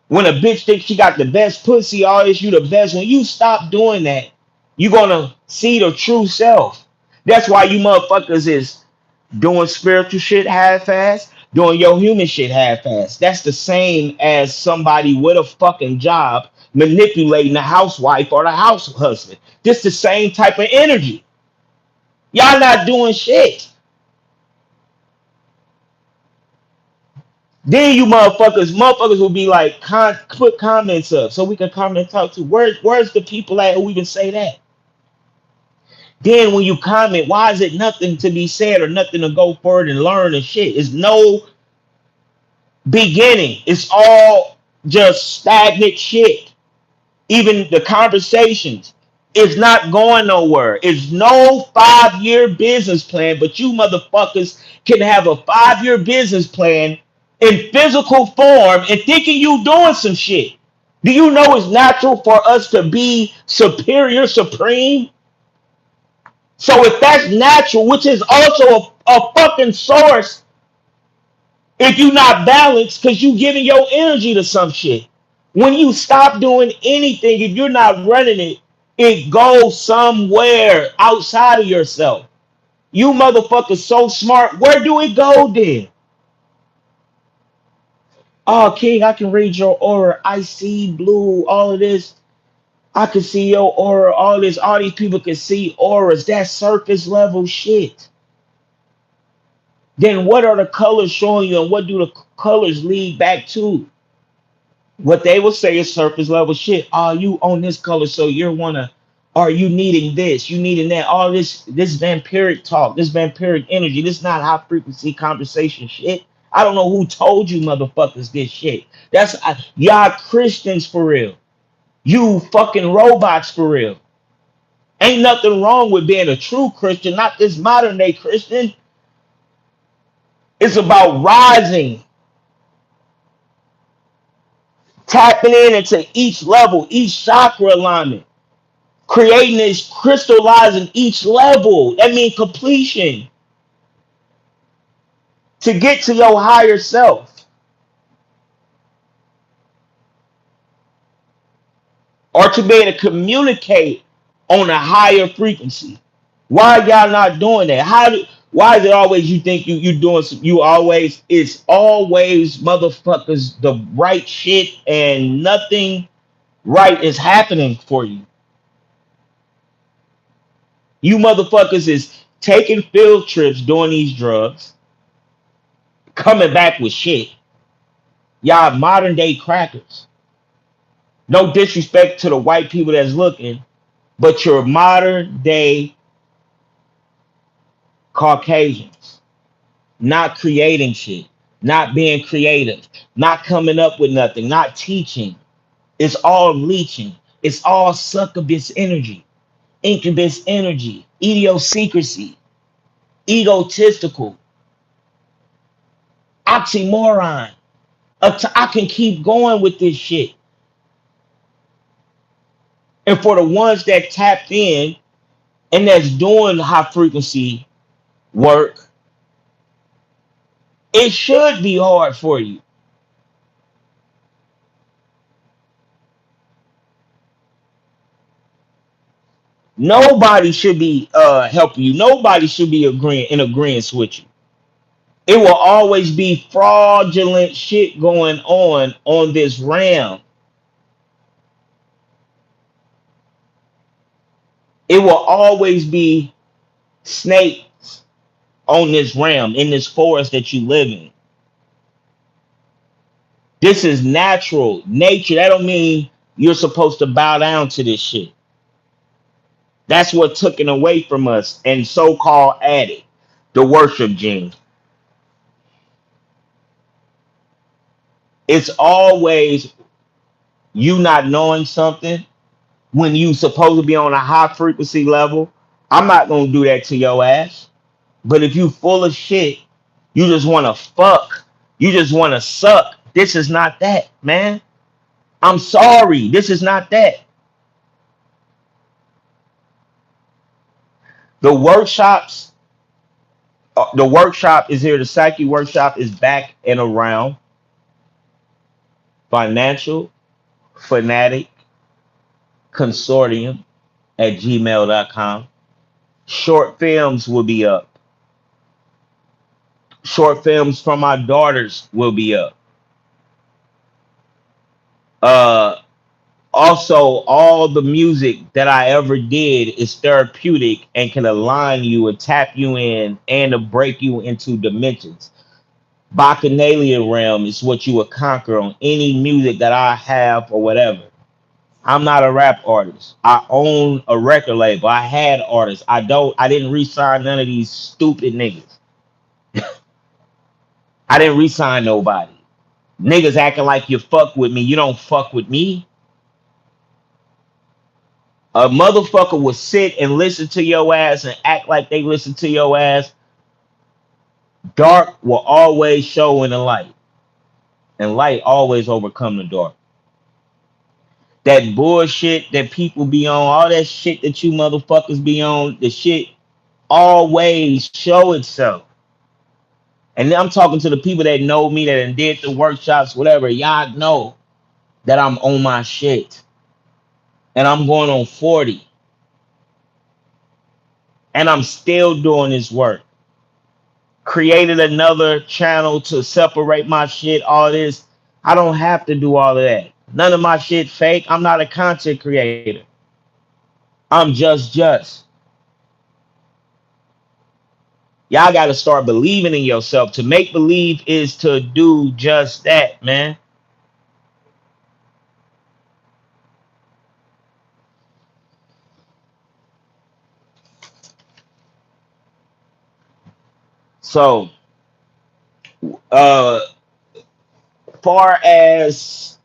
when a bitch thinks she got the best pussy, all this, you the best. When you stop doing that, you gonna see the true self. That's why you motherfuckers is doing spiritual shit half-ass, doing your human shit half-ass. That's the same as somebody with a fucking job manipulating the housewife or the house husband. This the same type of energy. Y'all not doing shit. Then you motherfuckers will be like, put comments up so we can comment and talk to. Where's the people at who even say that? Then when you comment, why is it nothing to be said or nothing to go forward and learn and shit? It's no beginning. It's all just stagnant shit. Even the conversations is not going nowhere. It's no 5-year business plan, but you motherfuckers can have a 5-year business plan in physical form and thinking you doing some shit. Do you know it's natural for us to be superior, supreme? So if that's natural, which is also a fucking source, if you not balanced, because you giving your energy to some shit. When you stop doing anything, if you're not running it, it goes somewhere outside of yourself. You motherfuckers so smart. Where do it go then? Oh, King, I can read your aura. I see blue, all of this. I can see your aura, all this. All these people can see auras. That's surface level shit. Then what are the colors showing you and what do the colors lead back to? What they will say is surface level shit. Are you on this color? So you're wanna, are you needing this? You needing that? All this vampiric talk, this vampiric energy, this not high frequency conversation shit. I don't know who told you motherfuckers this shit. That's y'all Christians for real. You fucking robots for real. Ain't nothing wrong with being a true Christian, not this modern day Christian. It's about rising, tapping in into each level, each chakra alignment. Creating is crystallizing each level. That means completion to get to your higher self or to be able to communicate on a higher frequency. Why y'all not doing that? Why is it always you think you doing some, you always it's always motherfuckers the right shit and nothing right is happening for you. You motherfuckers is taking field trips doing these drugs, coming back with shit. Y'all modern day crackers. No disrespect to the white people that's looking, but you're modern day Caucasians. Not creating shit, not being creative, not coming up with nothing, not teaching. It's all leeching. It's all succubus energy, incubus energy, idiosyncrasy, egotistical, oxymoron. I can keep going with this shit. And for the ones that tapped in and that's doing high frequency work, It should be hard for you. Nobody should be helping you. Nobody should be agreeing in agreement with you. It will always be fraudulent shit going on this realm. It will always be snakes on this realm in this forest that you live in. This is natural nature. That don't mean you're supposed to bow down to this shit. That's what took it away from us and so-called added the worship gene. It's always you not knowing something when you supposed to be on a high frequency level. I'm not gonna do that to your ass. But if you full of shit, you just wanna fuck, you just wanna suck. This is not that, man. I'm sorry. This is not that. The workshops, the workshop is here. The psyche workshop is back and around. Financial fanatic consortium at gmail.com. Short films will be up. Short films from my daughters will be up. Uh, Also, all the music that I ever did is therapeutic and can align you and tap you in and to break you into dimensions. Bacchanalian realm is what you would conquer on any music that I have or whatever. I'm not a rap artist. I own a record label. I had artists. I didn't re-sign none of these stupid niggas. I didn't re-sign nobody. Niggas acting like you fuck with me. You don't fuck with me. A motherfucker will sit and listen to your ass and act like they listen to your ass. Dark will always show in the light, and light always overcome the dark. That bullshit that people be on, all that shit that you motherfuckers be on, the shit always show itself. And I'm talking to the people that know me, that did the workshops, whatever. Y'all know that I'm on my shit, and I'm going on 40, and I'm still doing this work. Created another channel to separate my shit, all this. I don't have to do all of that. None of my shit fake. I'm not a content creator. I'm just. Y'all got to start believing in yourself. To make believe is to do just that, man. So, uh, far as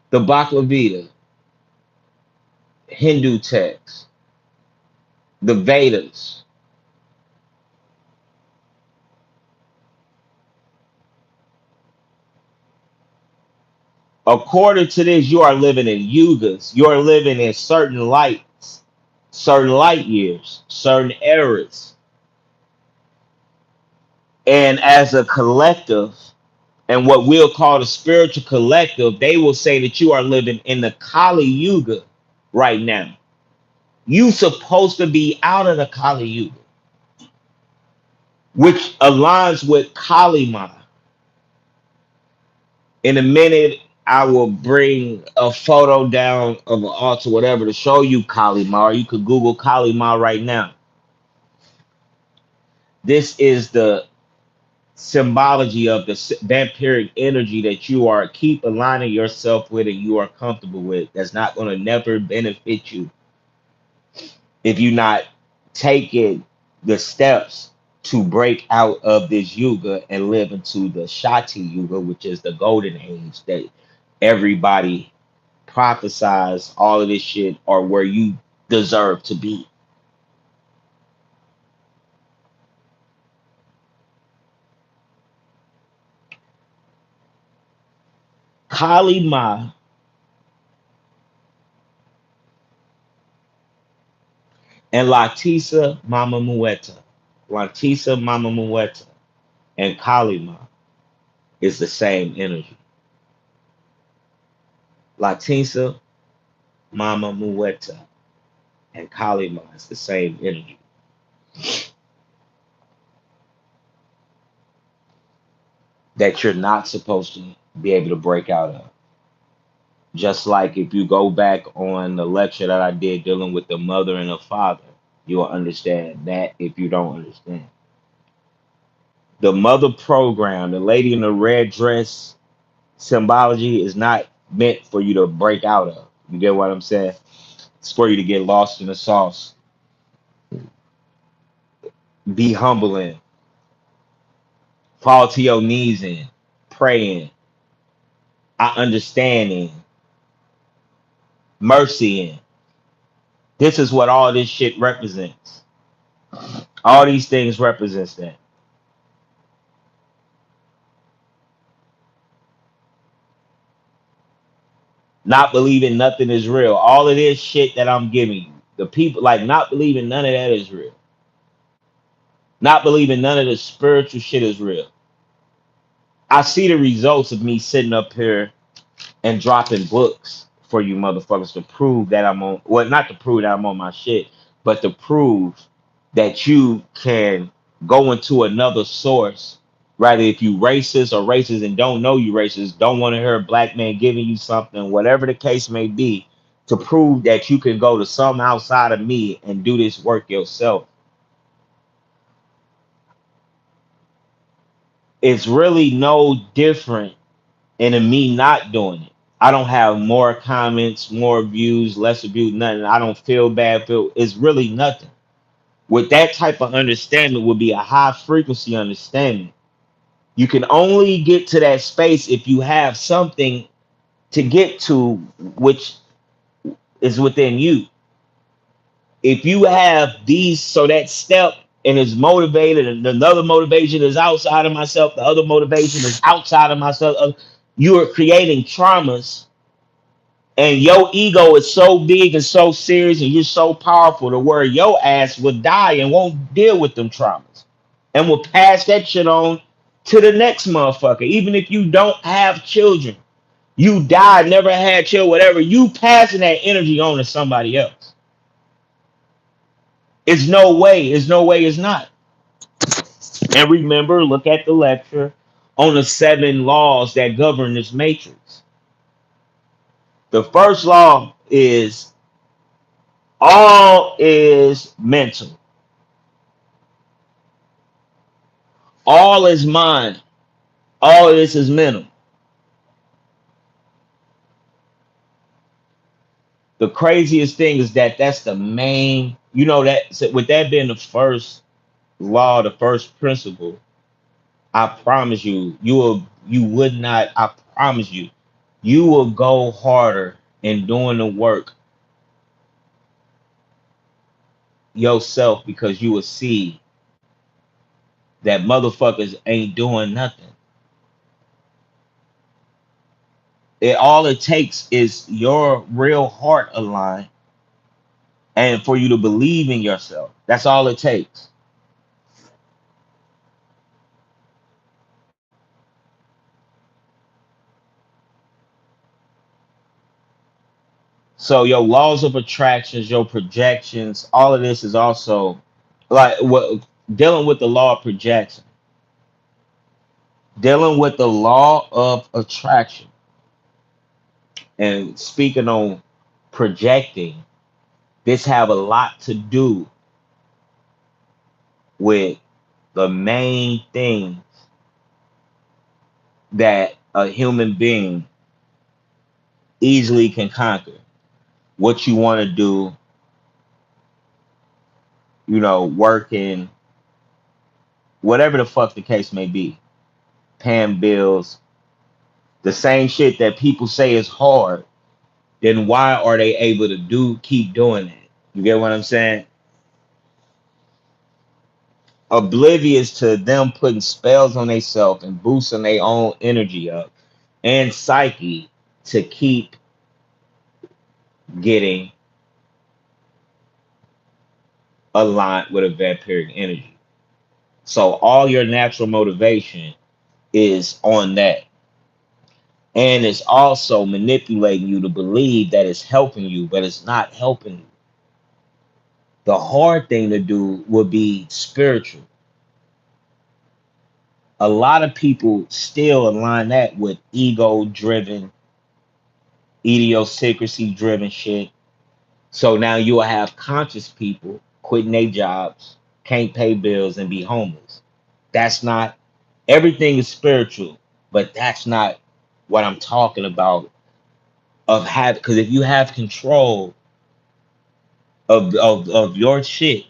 the Bhagavad Gita, Hindu text, the Vedas, according to this, you are living in yugas. You are living in certain lights, certain light years, certain eras. And as a collective, and what we'll call the spiritual collective, they will say that you are living in the Kali Yuga right now. You supposed to be out of the Kali Yuga, which aligns with Kali Ma. In a minute, I will bring a photo down of an altar, whatever, to show you Kali Ma. Or you could Google Kali Ma right now. This is the symbology of the vampiric energy that you are keep aligning yourself with and you are comfortable with. That's not going to never benefit you if you not taking the steps to break out of this yuga and live into the Shati yuga, which is the golden age that everybody prophesies. All of this shit are where you deserve to be. Kali Ma And Latisa Mama Mueta. Latisa Mama Mueta and Kalima is the same energy. Latisa Mama Mueta and Kalima is the same energy. That you're not supposed to be able to break out of. Just like if you go back on the lecture that I did dealing with the mother and the father, you'll understand that if you don't understand. The mother program, the lady in the red dress symbology is not meant for you to break out of. You get what I'm saying? It's for you to get lost in the sauce, be humbling, fall to your knees in, praying, I understand in, mercy in. This is what all this shit represents. All these things represents that. Not believing nothing is real. All of this shit that I'm giving you, the people like not believing none of that is real. Not believing none of the spiritual shit is real. I see the results of me sitting up here and dropping books for you motherfuckers to prove that I'm on, well, not to prove that I'm on my shit, but to prove that you can go into another source. Rather, if you racist or racist and don't know you racist, don't want to hear a black man giving you something, whatever the case may be, to prove that you can go to some outside of me and do this work yourself. It's really no different in me not doing it. I don't have more comments, more views, less views, nothing. I don't feel bad. Feel it's really nothing. With that type of understanding would be a high frequency understanding. You can only get to that space if you have something to get to, which is within you. If you have these, so that step and is motivated, and another motivation is outside of myself, the other motivation is outside of myself. You are creating traumas and your ego is so big and so serious and you're so powerful to where your ass will die and won't deal with them traumas and will pass that shit on to the next motherfucker. Even if you don't have children, you died, never had children, whatever, you passing that energy on to somebody else. It's no way, it's no way, it's not. And remember, look at the lecture on the 7 laws that govern this matrix. The first law is all is mental. All is mind. All of this is mental. The craziest thing is that that's the main, you know, that so with that being the first law, the first principle, I promise you, you would not, I promise you, you will go harder in doing the work yourself because you will see that motherfuckers ain't doing nothing. All it takes is your real heart aligned and for you to believe in yourself. That's all it takes. So your laws of attractions, your projections, all of this is also like what dealing with the law of projection, dealing with the law of attraction, and speaking on projecting. This have a lot to do with the main things that a human being easily can conquer. What you want to do, you know, working, whatever the fuck the case may be, paying bills, the same shit that people say is hard, then why are they able to keep doing it? You get what I'm saying? Oblivious to them putting spells on themselves and boosting their own energy up and psyche to keep getting aligned with a vampiric energy. So all your natural motivation is on that. And it's also manipulating you to believe that it's helping you, but it's not helping you. The hard thing to do would be spiritual. A lot of people still align that with ego driven, idiosyncrasy driven shit. So now you'll have conscious people quitting their jobs, can't pay bills, and be homeless. That's not, everything is spiritual, but that's not what I'm talking about. Of have, because if you have control of your shit,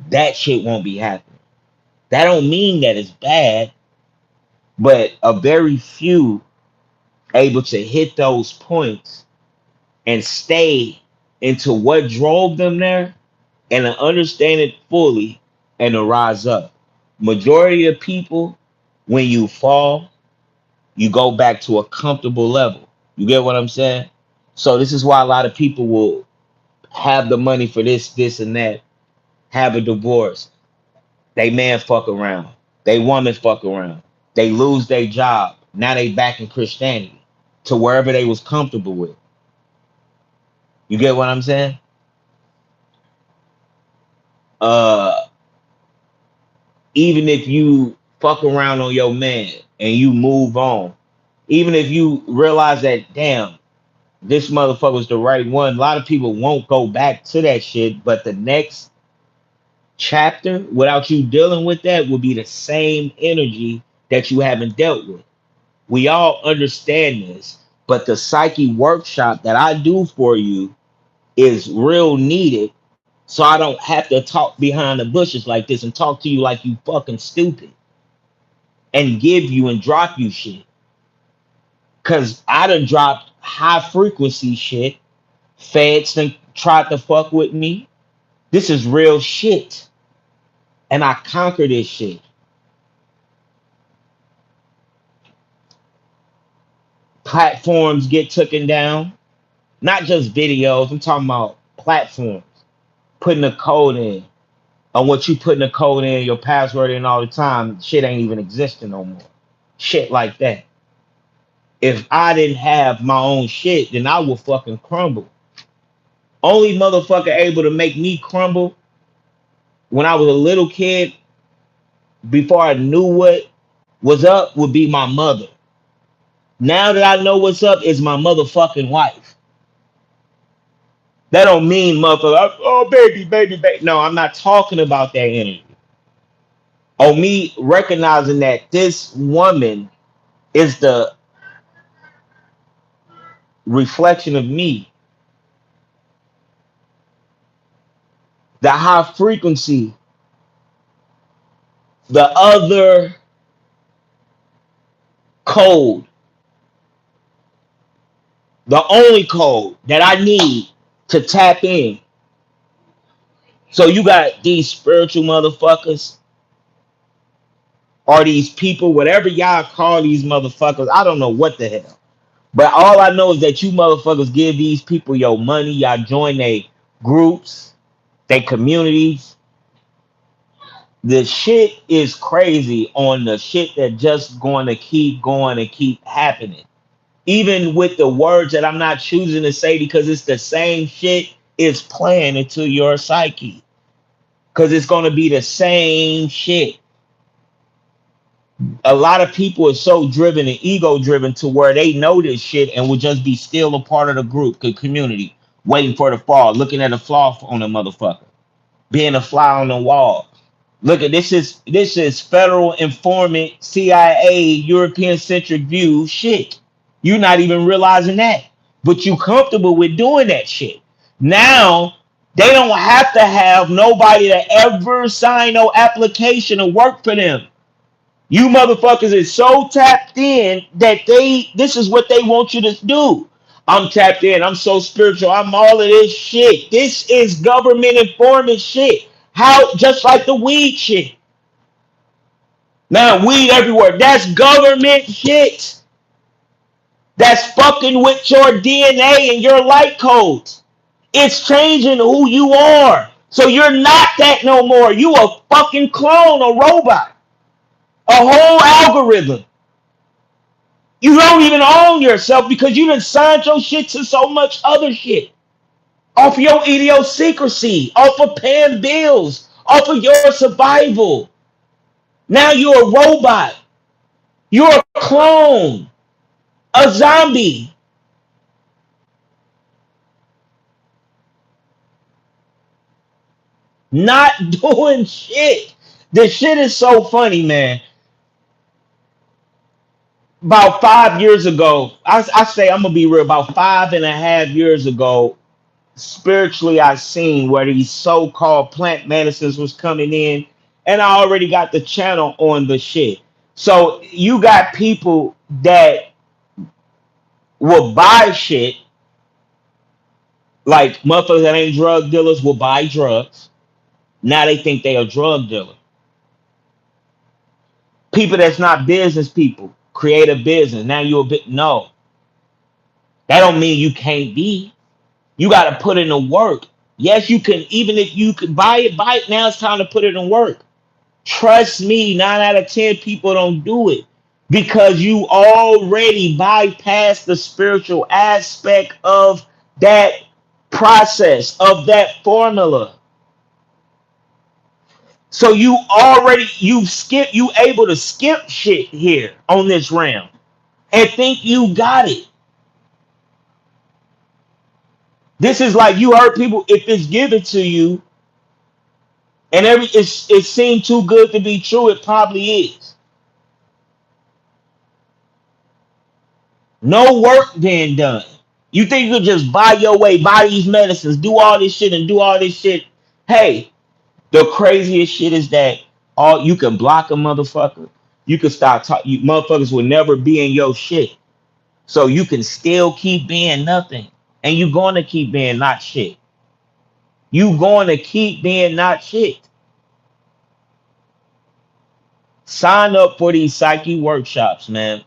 that shit won't be happening. That don't mean that it's bad, but a very few able to hit those points and stay into what drove them there and to understand it fully and to rise up. Majority of people, when you fall, you go back to a comfortable level. You get what I'm saying? So this is why a lot of people will have the money for this, this, and that, have a divorce. They man fuck around. They woman fuck around. They lose their job. Now they back in Christianity to wherever they was comfortable with. You get what I'm saying? Uh, Even if you fuck around on your man and you move on, even if you realize that, damn, this motherfucker was the right one, a lot of people won't go back to that shit. But the next chapter, without you dealing with that, will be the same energy that you haven't dealt with. We all understand this, but the psyche workshop that I do for you is real needed. So I don't have to talk behind the bushes like this and talk to you like you fucking stupid and give you and drop you shit. Cause I done dropped high frequency shit. Feds done tried to fuck with me. This is real shit. And I conquer this shit. Platforms get taken down. Not just videos. I'm talking about platforms. Putting a code in. On what you putting the code in, your password in all the time, shit ain't even existing no more. Shit like that. If I didn't have my own shit, then I would fucking crumble. Only motherfucker able to make me crumble when I was a little kid, before I knew what was up, would be my mother. Now that I know what's up, is my motherfucking wife. That don't mean motherfucker, oh baby, baby, baby. No, I'm not talking about that energy. On me recognizing that this woman is the reflection of me, the high frequency, the other code, the only code that I need to tap in. So you got these spiritual motherfuckers or these people, whatever y'all call these motherfuckers. I don't know what the hell. But all I know is that you motherfuckers give these people your money. Y'all join their groups, their communities. The shit is crazy on the shit that just going to keep going and keep happening. Even with the words that I'm not choosing to say because it's the same shit is playing into your psyche. Because it's going to be the same shit. A lot of people are so driven and ego driven to where they know this shit and will just be still a part of the group, the community, waiting for the fall, looking at a flaw on a motherfucker, being a fly on the wall. Look at this is federal informant, CIA, European centric view shit. You're not even realizing that, but you comfortable with doing that shit. Now they don't have to have nobody to ever sign no application or work for them. You motherfuckers is so tapped in that this is what they want you to do. I'm tapped in. I'm so spiritual. I'm all of this shit. This is government informant shit. How just like the weed shit. Now weed everywhere. That's government shit. That's fucking with your DNA and your light codes. It's changing who you are. So you're not that no more. You a fucking clone, a robot, a whole algorithm. You don't even own yourself because you done signed your shit to so much other shit. Off your idiosyncrasy, off of paying bills, off of your survival. Now you're a robot. You're a clone, a zombie. Not doing shit. The shit is so funny, man. About 5 years ago, I say I'm gonna be real. About 5.5 years ago, spiritually, I seen where these so-called plant medicines was coming in, and I already got the channel on the shit. So you got people that will buy shit, like motherfuckers that ain't drug dealers will buy drugs. Now they think they a drug dealer. People that's not business people create a business. Now you a bit no. That don't mean you can't be. You got to put in the work. Yes, you can. Even if you could buy it, buy it. Now it's time to put it in work. Trust me, 9 out of 10 people don't do it because you already bypassed the spiritual aspect of that process, of that formula. So you able to skip shit here on this round and think you got it. This is like you heard people, if it's given to you and it seemed too good to be true, it probably is. No work being done. You think you could just buy your way, buy these medicines, do all this shit and do all this shit. Hey, the craziest shit is that all you can block a motherfucker. You can stop talking. You motherfuckers will never be in your shit. So you can still keep being nothing. And you gonna keep being not shit. You gonna keep being not shit. Sign up for these psyche workshops, man.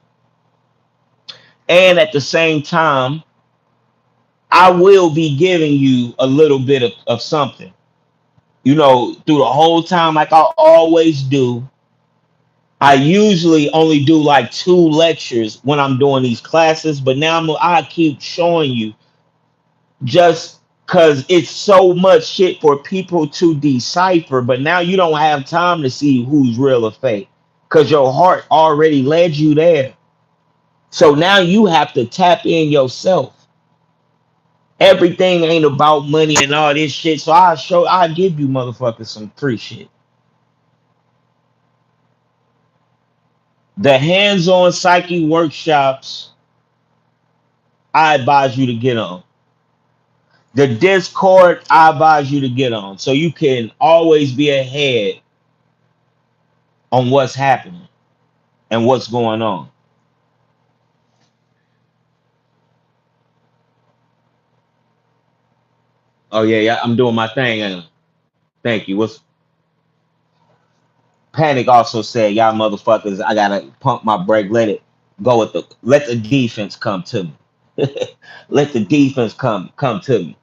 And at the same time, I will be giving you a little bit of something. Through the whole time, like I always do, I usually only do like 2 lectures when I'm doing these classes, but now I keep showing you just because it's so much shit for people to decipher. But now you don't have time to see who's real or fake because your heart already led you there. So now you have to tap in yourself. Everything ain't about money and all this shit. So I give you motherfuckers some free shit. The hands-on psyche workshops, I advise you to get on. The Discord, I advise you to get on. So you can always be ahead on what's happening and what's going on. Oh yeah, yeah, I'm doing my thing. And thank you. What's Panic also said, y'all motherfuckers, I gotta pump my brake, let the defense come to me. Let the defense come to me.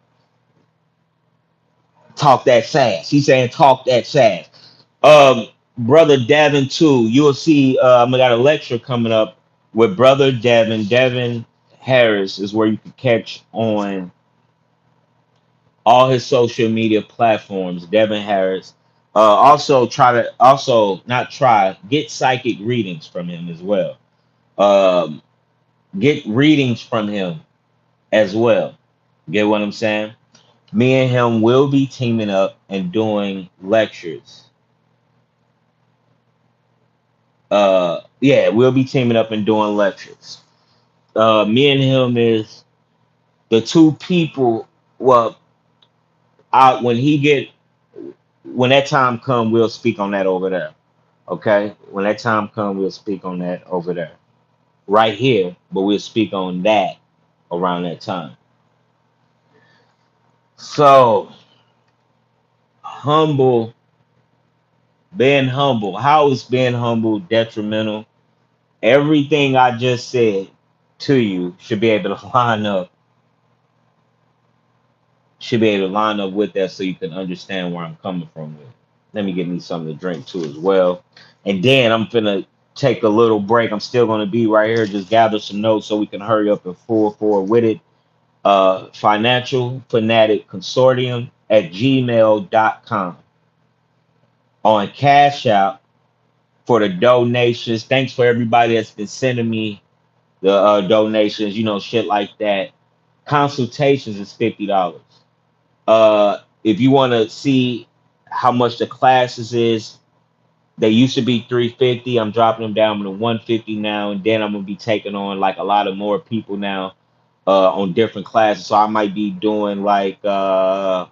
Talk that sass. He's saying talk that sass. Brother Devin too. You'll see. I got a lecture coming up with Brother Devin. Devin Harris is where you can catch on all his social media platforms. Devin Harris. Also not try get psychic readings from him as well. Um, get readings from him as well. Get what I'm saying? Me and him will be teaming up and doing lectures. Yeah, we'll be teaming up and doing lectures. Me and him is the two people. Well, I when that time come, we'll speak on that over there. Okay, when that time come, we'll speak on that over there, right here. But we'll speak on that around that time. So humble, being humble. How is being humble detrimental? Everything I just said to you should be able to line up Should be able to line up with that so you can understand where I'm coming from with it. Let me get me something to drink too as well. And then I'm finna take a little break. I'm still gonna be right here, just gather some notes so we can hurry up and forward forward with it. Financial Fanatic Consortium at gmail.com on Cash App for the donations. Thanks for everybody that's been sending me the donations, shit like that. Consultations is $50. If you want to see how much the classes is, they used to be 350. I'm dropping them down to 150 now, and then I'm gonna be taking on like a lot of more people now on different classes. So I might be doing like I'm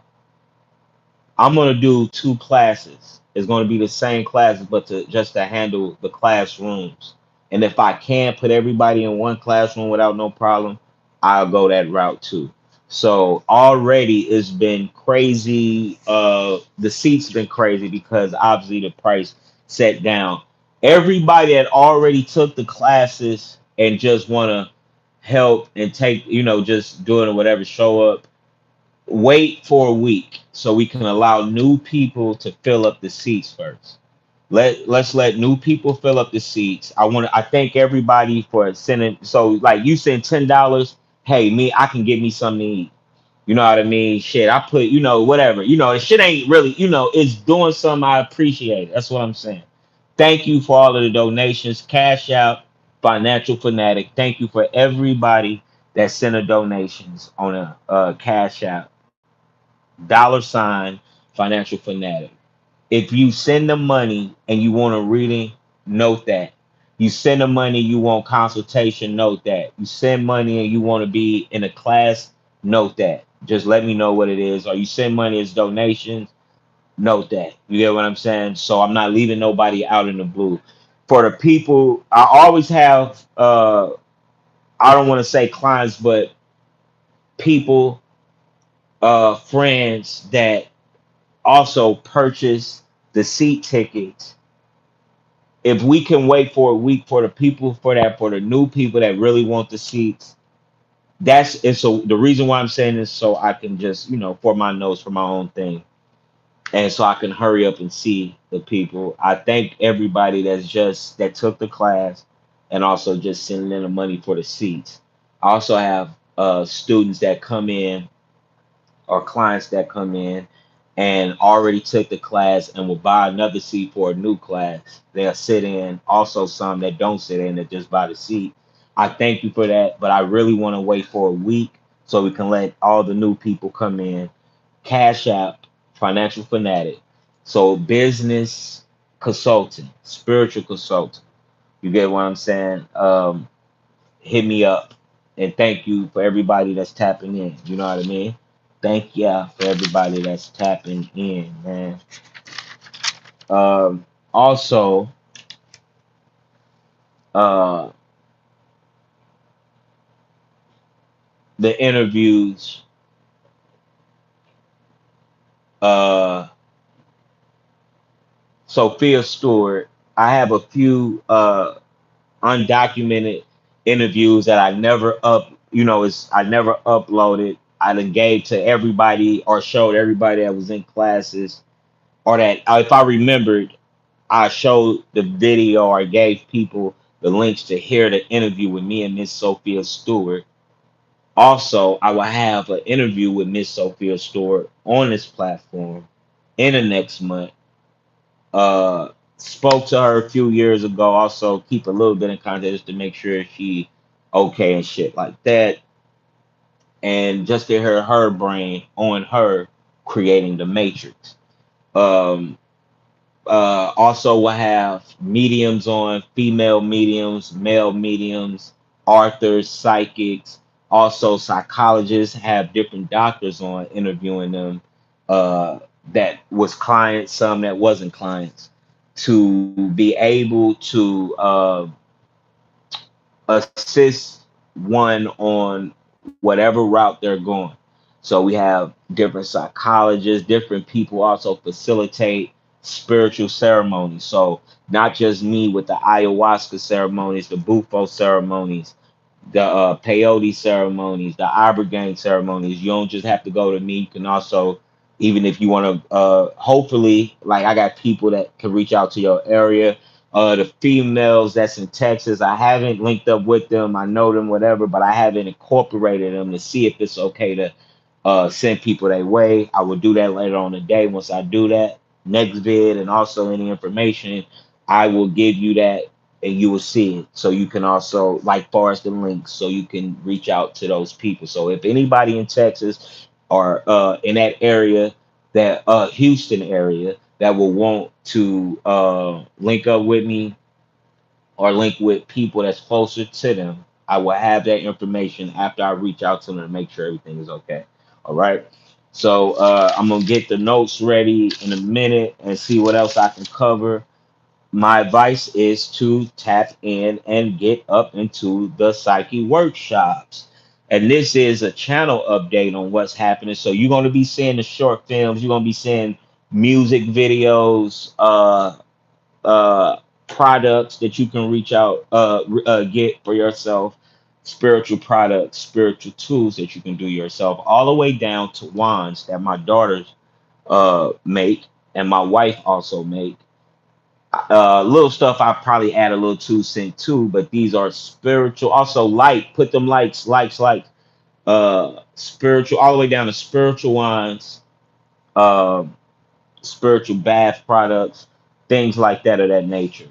gonna do two classes. It's gonna be the same classes, but to handle the classrooms. And if I can put everybody in one classroom without no problem, I'll go that route too. So already it's been crazy. The seats been crazy because obviously the price set down. Everybody that already took the classes and just wanna help and take, just doing whatever, show up, wait for a week so we can allow new people to fill up the seats first. Let's let new people fill up the seats. I thank everybody for sending. So like you send $10. Hey, me, I can get me something to eat. You know what I mean? Shit, I put, whatever. The shit ain't really, it's doing something I appreciate. That's what I'm saying. Thank you for all of the donations. Cash out, Financial Fanatic. Thank you for everybody that sent a donations on a cash out. $ Financial Fanatic. If you send the money and you want a reading, note that. You send the money, you want consultation, note that. You send money and you want to be in a class, note that. Just let me know what it is. Or you send money as donations, note that. You get what I'm saying? So I'm not leaving nobody out in the blue. For the people, I always have I don't want to say clients, but people, friends that also purchase the seat tickets. If we can wait for a week for the people for the new people that really want the seats, that's and so the reason why I'm saying this so I can just for my notes for my own thing and so I can hurry up and see the people. I thank everybody that took the class and also just sending in the money for the seats. I also have students that come in or clients that come in and already took the class and will buy another seat for a new class. They'll sit in. Also, some that don't sit in that just buy the seat. I thank you for that, but I really want to wait for a week so we can let all the new people come in. Cash App, Financial Fanatic. So, business consultant, spiritual consultant. You get what I'm saying? Hit me up. And thank you for everybody that's tapping in. You know what I mean? Thank ya for everybody that's tapping in, man. Also, uh, the interviews, uh, Sophia Stewart. I have a few undocumented interviews that I never I never uploaded. I done gave to everybody or showed everybody that was in classes or that if I remembered, I showed the video or gave people the links to hear the interview with me and Miss Sophia Stewart. Also, I will have an interview with Miss Sophia Stewart on this platform in the next month. Spoke to her a few years ago. Also, keep a little bit in contact just to make sure she okay and shit like that. And just to hear her brain on her creating the Matrix. Um, Also, we'll have mediums on, female mediums, male mediums, authors, psychics. Also, psychologists have different doctors on interviewing them that was clients, some that wasn't clients, to be able to assist one on whatever route they're going. So we have different psychologists, different people also facilitate spiritual ceremonies. So not just me with the ayahuasca ceremonies, the bufo ceremonies. the peyote ceremonies, the ibogaine ceremonies. You don't just have to go to me. You can also, even if you want to, hopefully, like I got people that can reach out to your area. The females that's in Texas, I haven't linked up with them. I know them, whatever, but I haven't incorporated them to see if it's okay to send people their way. I will do that later on the day. Once I do that, next vid and also any information, I will give you that and you will see it. So you can also like forest the links so you can reach out to those people. So if anybody in Texas or in that area, that Houston area, that will want to link up with me or link with people that's closer to them, I will have that information after I reach out to them to make sure everything is okay. All right. So I'm gonna get the notes ready in a minute and see what else I can cover. My advice is to tap in and get up into the psyche workshops. And this is a channel update on what's happening. So you're going to be seeing the short films, you're going to be seeing music videos, uh, products that you can reach out, get for yourself, spiritual products, spiritual tools that you can do yourself, all the way down to wands that my daughters make and my wife also make. Little stuff I probably add a little 2 cent too, but these are spiritual. Also, like put them likes, spiritual all the way down to spiritual wines, uh, spiritual bath products, things like that of that nature.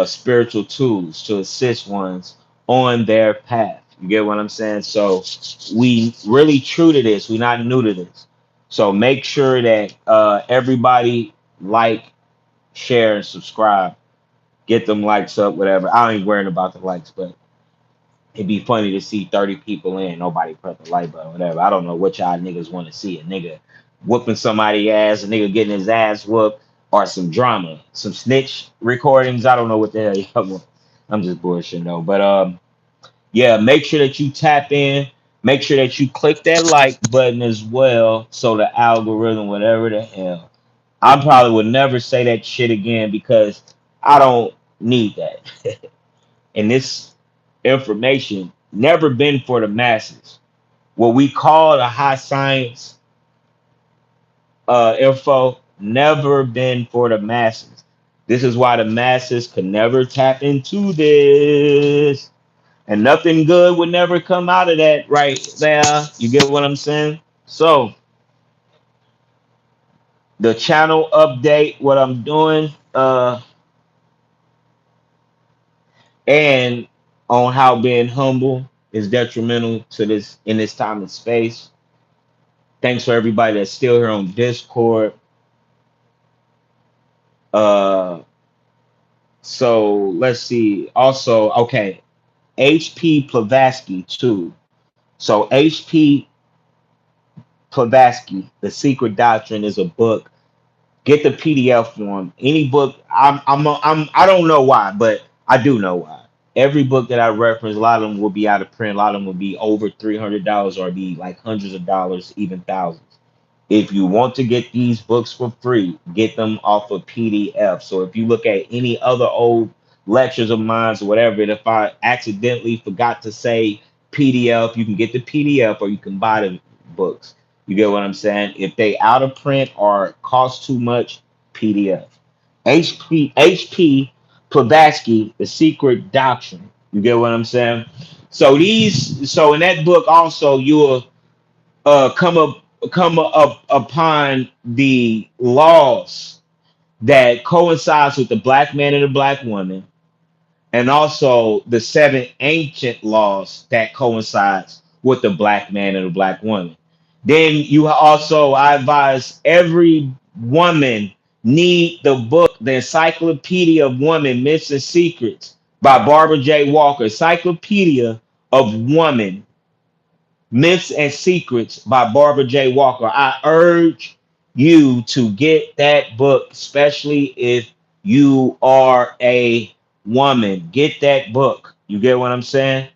Spiritual tools to assist ones on their path. You get what I'm saying? So we really true to this. We're not new to this. So make sure that everybody like, share, and subscribe, get them likes up, whatever. I ain't worrying about the likes, but it'd be funny to see 30 people in, nobody press the like button, whatever. I don't know what y'all niggas want to see. A nigga whooping somebody ass, a nigga getting his ass whooped, or some drama, some snitch recordings. I don't know what the hell y'all want. I'm just bullshitting though. But yeah, make sure that you tap in. Make sure that you click that like button as well, so the algorithm, whatever the hell. I probably would never say that shit again because I don't need that. And this information never been for the masses. What we call the high science info never been for the masses. This is why the masses could never tap into this. And nothing good would never come out of that right there. You get what I'm saying? So the channel update, what I'm doing, and on how being humble is detrimental to this in this time and space. Thanks for everybody that's still here on Discord. Uh, so let's see. Also, okay, HP Blavatsky too. So HP Blavatsky, The Secret Doctrine is a book. Get the PDF form. Any book. I don't know why, but I do know why. Every book that I reference, a lot of them will be out of print. A lot of them will be over $300 or be like hundreds of dollars, even thousands. If you want to get these books for free, get them off of PDF. So if you look at any other old lectures of mine or whatever, and if I accidentally forgot to say PDF, you can get the PDF or you can buy the books. You get what I'm saying? If they out of print or cost too much, PDF. HP Blavatsky, The Secret Doctrine. You get what I'm saying? So in that book also you'll come up upon the laws that coincides with the black man and the black woman, and also the 7 ancient laws that coincides with the black man and the black woman. Then you also, I advise every woman need the book, The Encyclopedia of Women, Myths and Secrets by Barbara J. Walker. Encyclopedia of Woman, Myths and Secrets by Barbara J. Walker. I urge you to get that book, especially if you are a woman. Get that book. You get what I'm saying?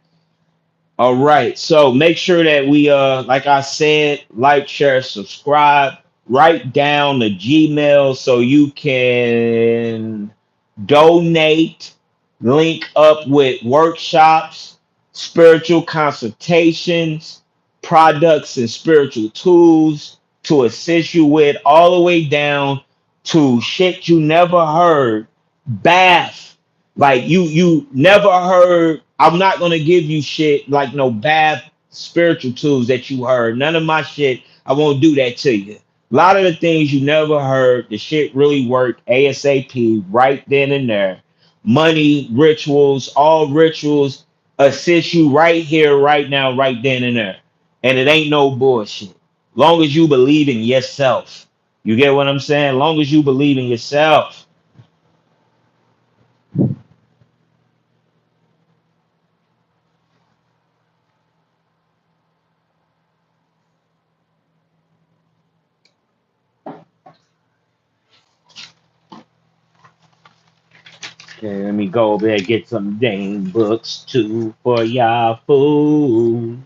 All right. So make sure that we like I said, like, share, subscribe, write down the Gmail so you can donate, link up with workshops, spiritual consultations, products and spiritual tools to assist you with, all the way down to shit you never heard. Bath, like you never heard. I'm not gonna give you shit like no bath spiritual tools that you heard. None of my shit. I won't do that to you. A lot of the things you never heard, the shit really worked ASAP right then and there. Money, rituals, all rituals assist you right here, right now, right then and there. And it ain't no bullshit. Long as you believe in yourself. You get what I'm saying? Long as you believe in yourself. Okay, let me go over there and get some dang books too for y'all fools.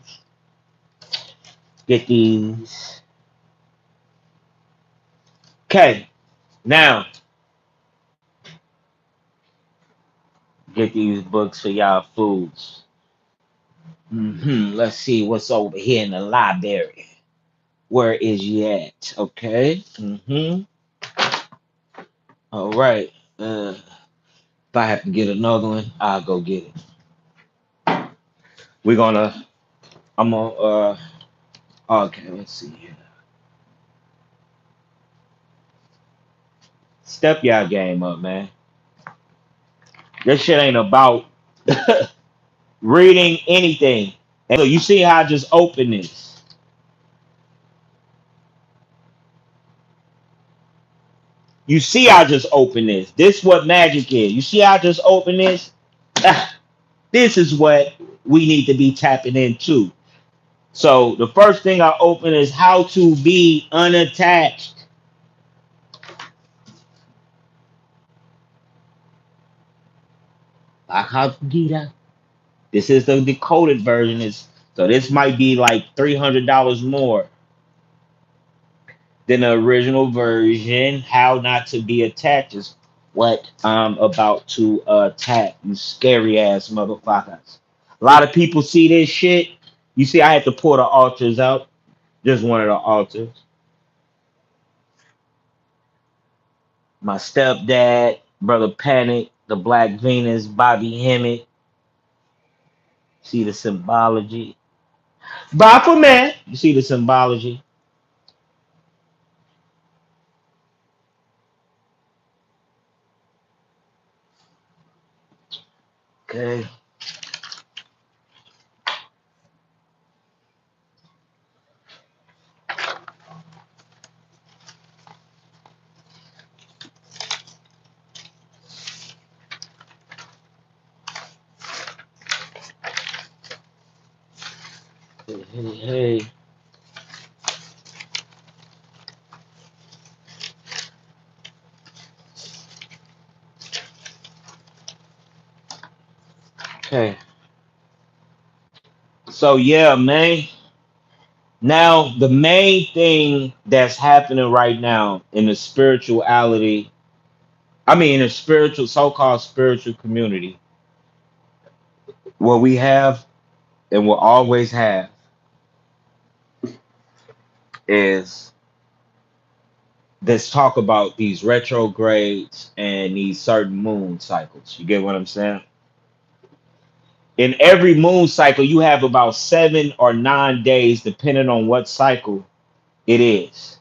Get these. Okay, now get these books for y'all fools. Let's see what's over here in the library. Where is you at? Okay. All right. If I have to get another one, I'll go get it. We're gonna. I'm gonna. Okay. Let's see here. Step y'all game up, man. This shit ain't about reading anything. And so you see how I just open this. You see I just open this. This what magic is. You see I just open this? This is what we need to be tapping into. So the first thing I open is how to be unattached. Bhagavad Gita. This is the decoded version. Is so this might be like $300 more than the original version. How not to be attached is what I'm about to attack. You scary ass motherfuckers. A lot of people see this shit. You see, I had to pull the altars out. Just one of the altars. My stepdad, brother Panic, the Black Venus, Bobby Hemmett. See the symbology. Baphomet. You see the symbology. Okay. Hey. Okay. So yeah, man. Now the main thing that's happening right now in the spirituality, I mean in the spiritual so-called spiritual community, what we have and will always have is this talk about these retrogrades and these certain moon cycles. You get what I'm saying? In every moon cycle, you have about 7 or 9 days, depending on what cycle it is.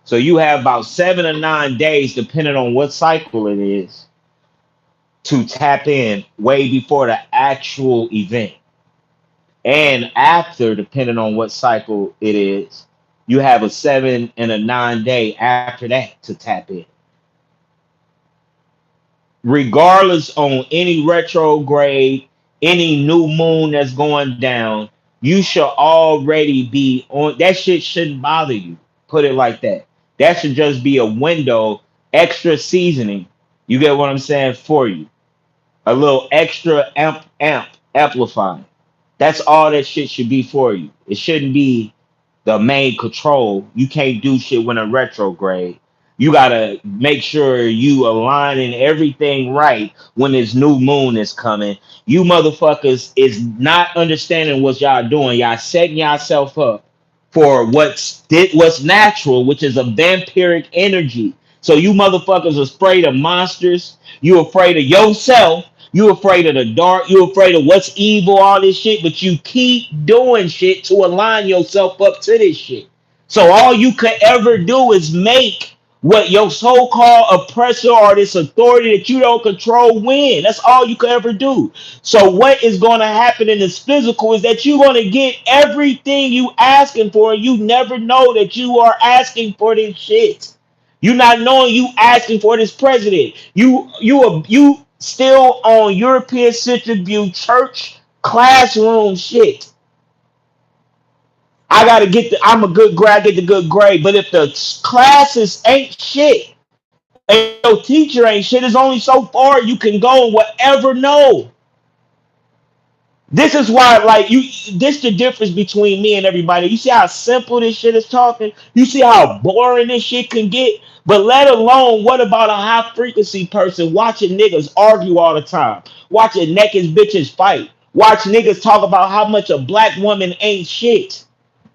So you have about 7 or 9 days, depending on what cycle it is, to tap in way before the actual event. And after, depending on what cycle it is, you have a 7 and a 9 day after that to tap in. Regardless on any retrograde, any new moon that's going down, you should already be on that shit shouldn't bother you. Put it like that. That should just be a window, extra seasoning. You get what I'm saying for you. A little extra amplifying. That's all that shit should be for you. It shouldn't be the main control. You can't do shit when a retrograde. You gotta make sure you aligning everything right when this new moon is coming. You motherfuckers is not understanding what y'all doing. Y'all setting yourself up for what's natural, which is a vampiric energy. So you motherfuckers are afraid of monsters. You afraid of yourself. You afraid of the dark. You afraid of what's evil, all this shit. But you keep doing shit to align yourself up to this shit. So all you could ever do is make what your so-called oppressor or this authority that you don't control win. That's all you could ever do. So what is going to happen in this physical is that you're going to get everything you asking for, and you never know that you are asking for this shit. You not knowing you asking for this president. You still on European centric view church classroom shit. I gotta get the. I'm a good grade. Get the good grade. But if the classes ain't shit, and your teacher ain't shit, there's only so far you can go. And whatever, no. This is why, like you. This the difference between me and everybody. You see how simple this shit is talking. You see how boring this shit can get. But let alone, what about a high frequency person watching niggas argue all the time, watching naked bitches fight, watch niggas talk about how much a black woman ain't shit.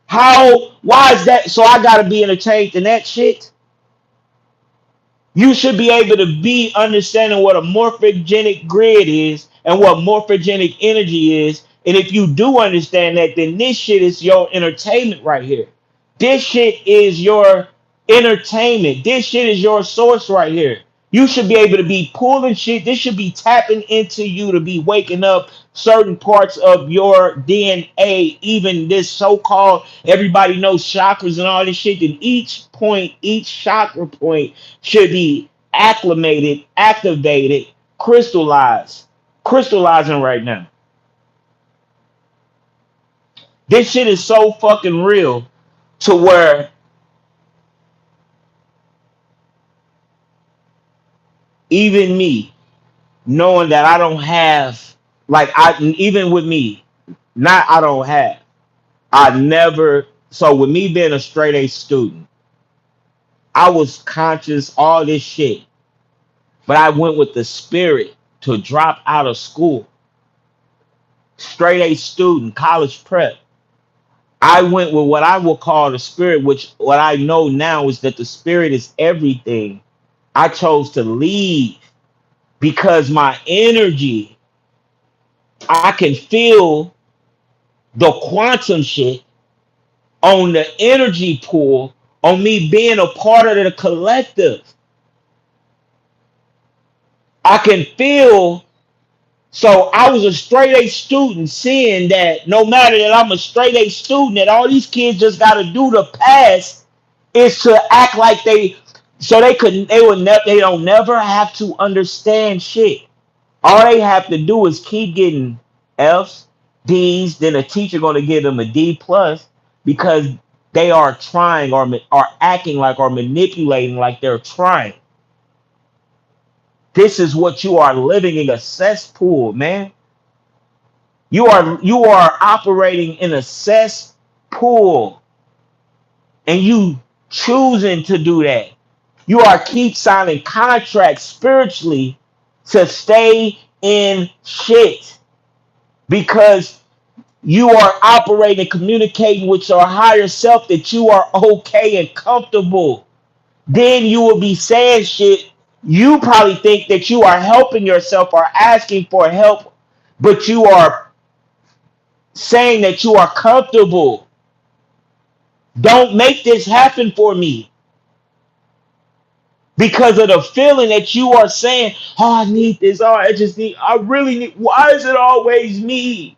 How? Why is that? So I gotta be entertained in that shit. You should be able to be understanding what a morphogenic grid is and what morphogenic energy is. And if you do understand that, then this shit is your entertainment right here. This shit is your entertainment. This shit is your source right here. You should be able to be pulling shit. This should be tapping into you to be waking up certain parts of your DNA, even this so-called everybody knows chakras and all this shit. That each point, each chakra point should be acclimated, activated, crystallized, crystallizing right now. This shit is so fucking real to where even me, knowing that I don't have, like, I even with me, not I don't have, I never. So with me being a straight A student, I was conscious all this shit, but I went with the spirit to drop out of school. Straight A student, college prep. I went with what I will call the spirit, which what I know now is that the spirit is everything. I chose to leave because my energy, I can feel the quantum shit on the energy pool, on me being a part of the collective. I can feel. So I was a straight A student, seeing that no matter that I'm a straight A student, that all these kids just got to do to pass is to act like they, so they don't never have to understand shit. All they have to do is keep getting F's, D's, then a teacher going to give them a D plus because they are trying or are acting like or manipulating like they're trying. This is what you are living in, a cesspool, man. You are operating in a cesspool, and you choosing to do that. You are keep signing contracts spiritually to stay in shit because you are operating, communicating with your higher self that you are okay and comfortable. Then you will be saying shit. You probably think that you are helping yourself or asking for help, but you are saying that you are comfortable. Don't make this happen for me because of the feeling that you are saying, oh, I need this. Oh, I really need. Why is it always me?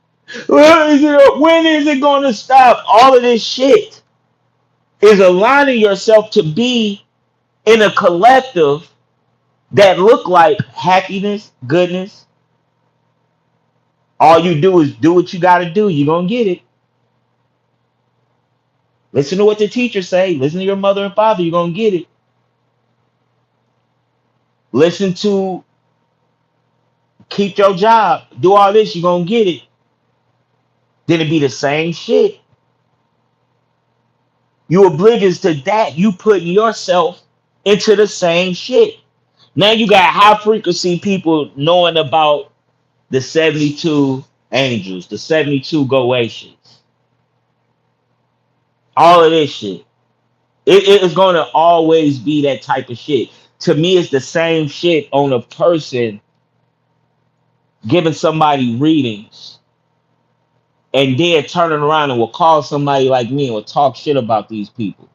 When is it going to stop? All of this shit is aligning yourself to be in a collective that look like happiness, goodness. All you do is do what you got to do. You're going to get it. Listen to what the teachers say. Listen to your mother and father. You're going to get it. Listen to keep your job. Do all this. You're going to get it. Then it be the same shit. You oblivious to that. You putting yourself into the same shit. Now you got high frequency people knowing about the 72 angels, the 72 Goetians, all of this shit. It is going to always be that type of shit. To me, it's the same shit on a person giving somebody readings and then turning around and will call somebody like me and will talk shit about these people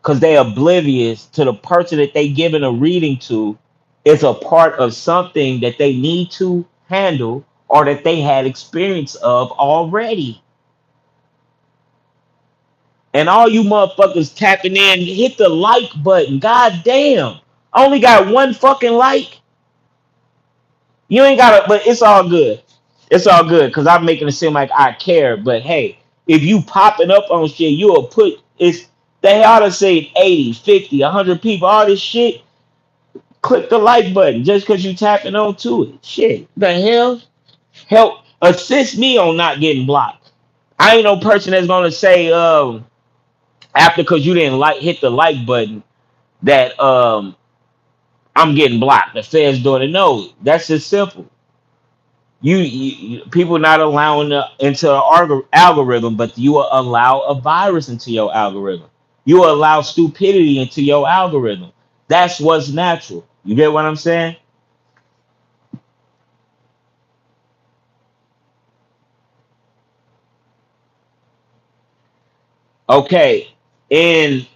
because they oblivious to the person that they giving a reading to is a part of something that they need to handle or that they had experience of already. And all you motherfuckers tapping in, hit the like button. God damn. I only got one fucking like. You ain't gotta, but it's all good. It's all good because I'm making it seem like I care. But hey, if you popping up on shit, you'll put it's they ought to say 80, 50, 100 people, all this shit. Click the like button just because you tapping on to it. Shit. The hell? Help assist me on not getting blocked. I ain't no person that's gonna say after because you didn't like hit the like button that I'm getting blocked. The Fed's doing it. No, that's just simple. People not allowing into an algorithm, but you will allow a virus into your algorithm. You will allow stupidity into your algorithm. That's what's natural. You get what I'm saying? Okay. In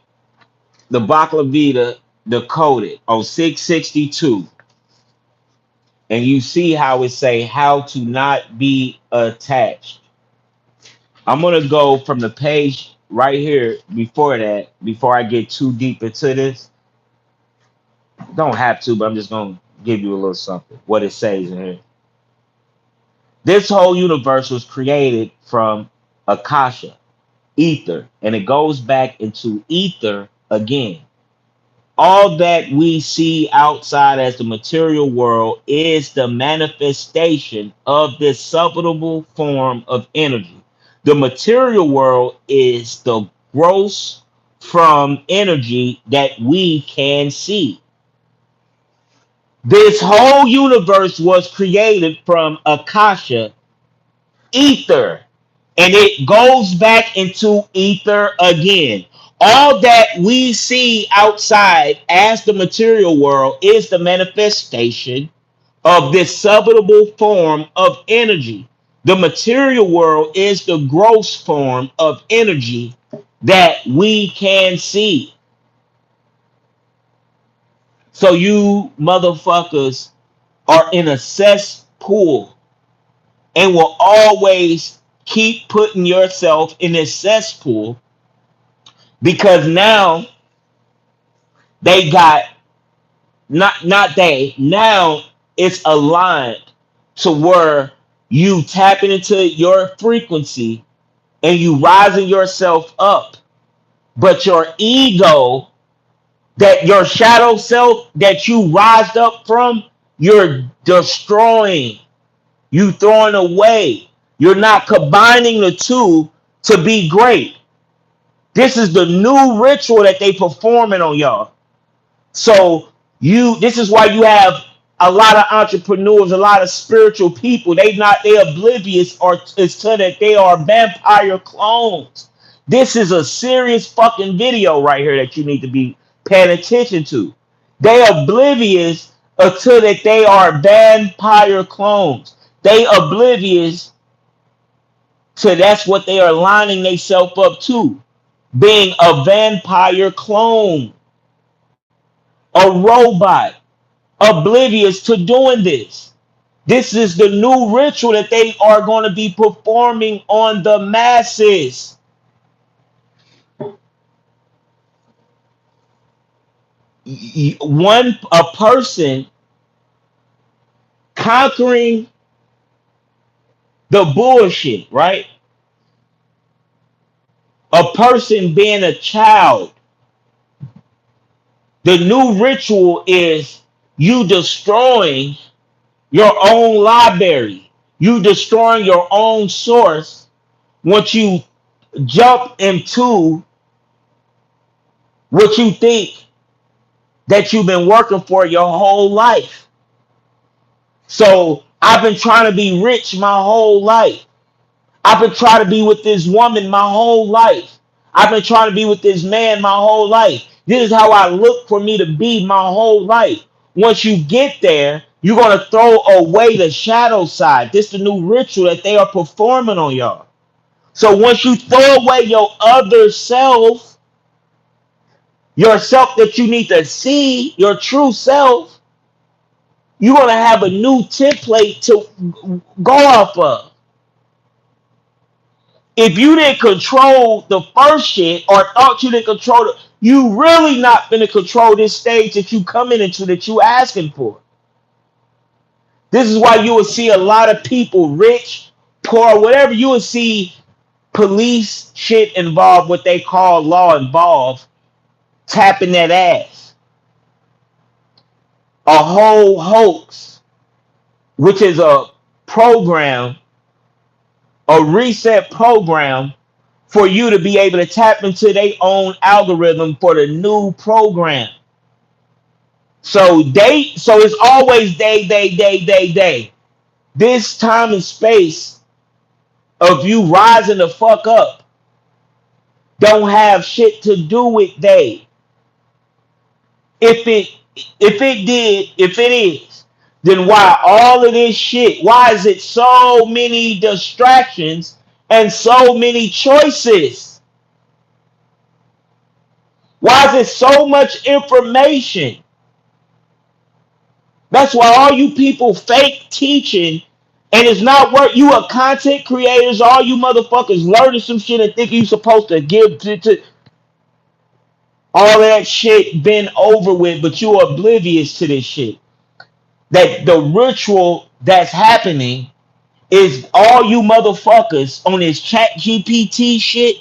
the Bhagavad Gita decoded on 662, and you see how it say how to not be attached. I'm gonna go from the page right here before that, before I get too deep into this. Don't have to, but I'm just gonna give you a little something. What it says in here. This whole universe was created from Akasha, ether, and it goes back into ether again. All that we see outside as the material world is the manifestation of this subatomic form of energy. The material world is the gross from energy that we can see. This whole universe was created from Akasha, ether, and it goes back into ether again. All that we see outside as the material world is the manifestation of this subatomic form of energy. The material world is the gross form of energy that we can see. So you motherfuckers are in a cesspool and will always keep putting yourself in this cesspool because now they got not they now it's aligned to where you tapping into your frequency and you rising yourself up, but your ego, that your shadow self that you rised up from, you're destroying, you throwing away. You're not combining the two to be great. This is the new ritual that they performing on y'all. So this is why you have a lot of entrepreneurs, a lot of spiritual people. They oblivious or it's to that they are vampire clones. This is a serious fucking video right here that you need to be paying attention to. They oblivious to that they are vampire clones. They oblivious to that's what they are lining themselves up to. Being a vampire clone, a robot, oblivious to doing this. This is the new ritual that they are going to be performing on the masses. A person conquering the bullshit, right? A person being a child. The new ritual is you destroying your own library. You destroying your own source once you jump into what you think that you've been working for your whole life. So I've been trying to be rich my whole life. I've been trying to be with this woman my whole life. I've been trying to be with this man my whole life. This is how I look for me to be my whole life. Once you get there, you're going to throw away the shadow side. This is the new ritual that they are performing on y'all. So once you throw away your other self, yourself that you need to see, your true self, you're going to have a new template to go off of. If you didn't control the first shit or thought you didn't control it, you really not gonna control this stage that you coming into that you asking for. This is why you will see a lot of people, rich, poor, whatever, you will see police shit involved, what they call law involved, tapping that ass. A whole hoax, which is a program, a reset program for you to be able to tap into their own algorithm for the new program. So it's always they. This time and space of you rising the fuck up don't have shit to do with they. If it if it is, then why all of this shit? Why is it so many distractions and so many choices? Why is it so much information? That's why all you people fake teaching and it's not work. You are content creators, all you motherfuckers learning some shit and think you supposed to give to all that shit been over with, but you are oblivious to this shit. That the ritual that's happening is all you motherfuckers on this chat GPT shit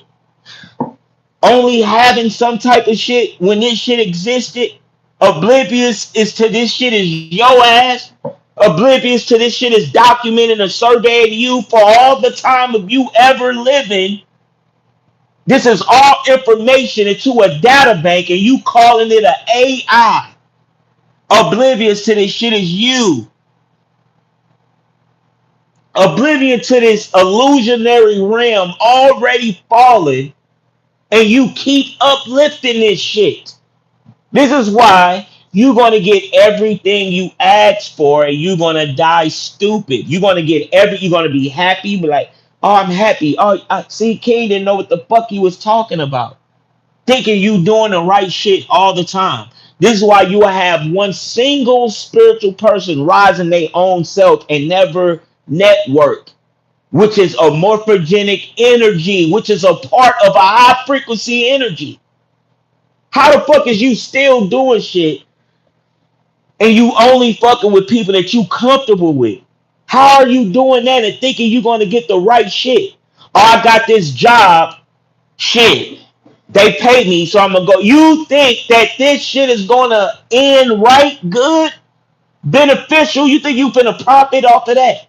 only having some type of shit when this shit existed, oblivious is to this shit is your ass, oblivious to this shit is documenting and surveying you for all the time of you ever living. This is all information into a data bank and you calling it an AI. Oblivious to this shit is you. Oblivious to this illusionary realm already fallen and you keep uplifting this shit. This is why you're going to get everything you ask for and you're going to die stupid. You're going to be happy, be like, oh, I'm happy. Oh, I see, King didn't know what the fuck he was talking about. Thinking you doing the right shit all the time. This is why you will have one single spiritual person rising their own self and never network, which is a morphogenic energy, which is a part of a high frequency energy. How the fuck is you still doing shit and you only fucking with people that you comfortable with? How are you doing that and thinking you're going to get the right shit? Oh, I got this job. Shit. They pay me, so I'm going to go. You think that this shit is going to end right, good, beneficial? You think you finna profit off of that?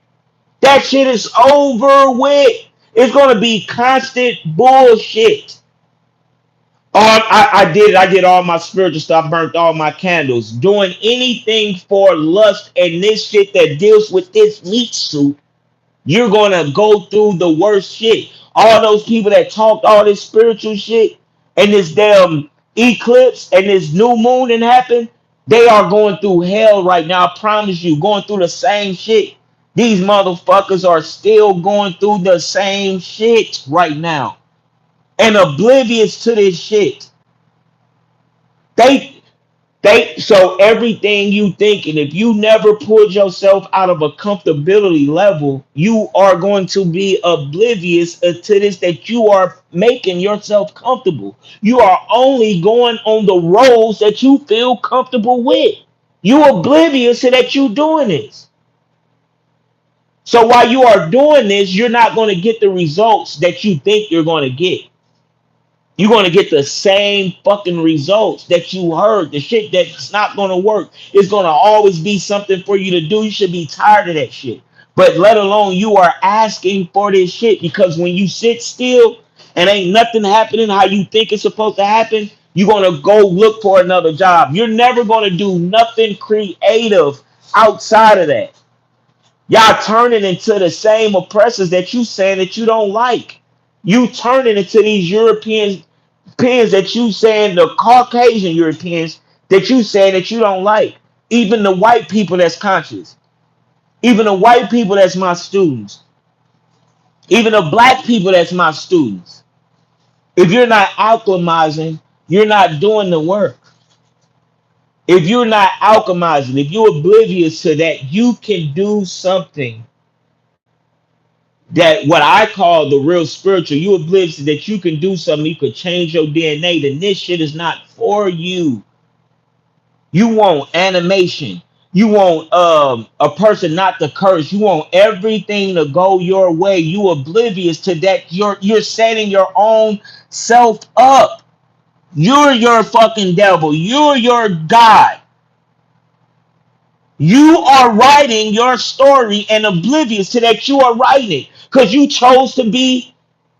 That shit is over with. It's going to be constant bullshit. I did. I did all my spiritual stuff. Burnt all my candles. Doing anything for lust and this shit that deals with this meat suit. You're gonna go through the worst shit. All those people that talked all this spiritual shit and this damn eclipse and this new moon that happened, they are going through hell right now. I promise you, going through the same shit. These motherfuckers are still going through the same shit right now and oblivious to this shit. They so everything you thinking, if you never pulled yourself out of a comfortability level, you are going to be oblivious to this that you are making yourself comfortable. You are only going on the roles that you feel comfortable with. You oblivious to that you doing this. So while you are doing this, you're not going to get the results that you think you're going to get. You're going to get the same fucking results that you heard. The shit that's not going to work. It's going to always be something for you to do. You should be tired of that shit. But let alone you are asking for this shit because when you sit still and ain't nothing happening how you think it's supposed to happen, You're gonna go look for another job. You're never gonna do nothing creative outside of that. Y'all turning into the same oppressors that you saying that you don't like. You turning into these Europeans that you saying, the Caucasian Europeans that you saying that you don't like. Even the white people that's conscious. Even the white people that's my students. Even the black people that's my students. If you're not alchemizing, you're not doing the work. If you're not alchemizing, if you're oblivious to that, you can do something that what I call the real spiritual. You oblivious that you can do something, you could change your DNA, then this shit is not for you. You want animation. You want a person not to curse. You want everything to go your way. You oblivious to that. You're setting your own self up. You're your fucking devil. You're your God. You are writing your story and oblivious to that you are writing it because you chose to be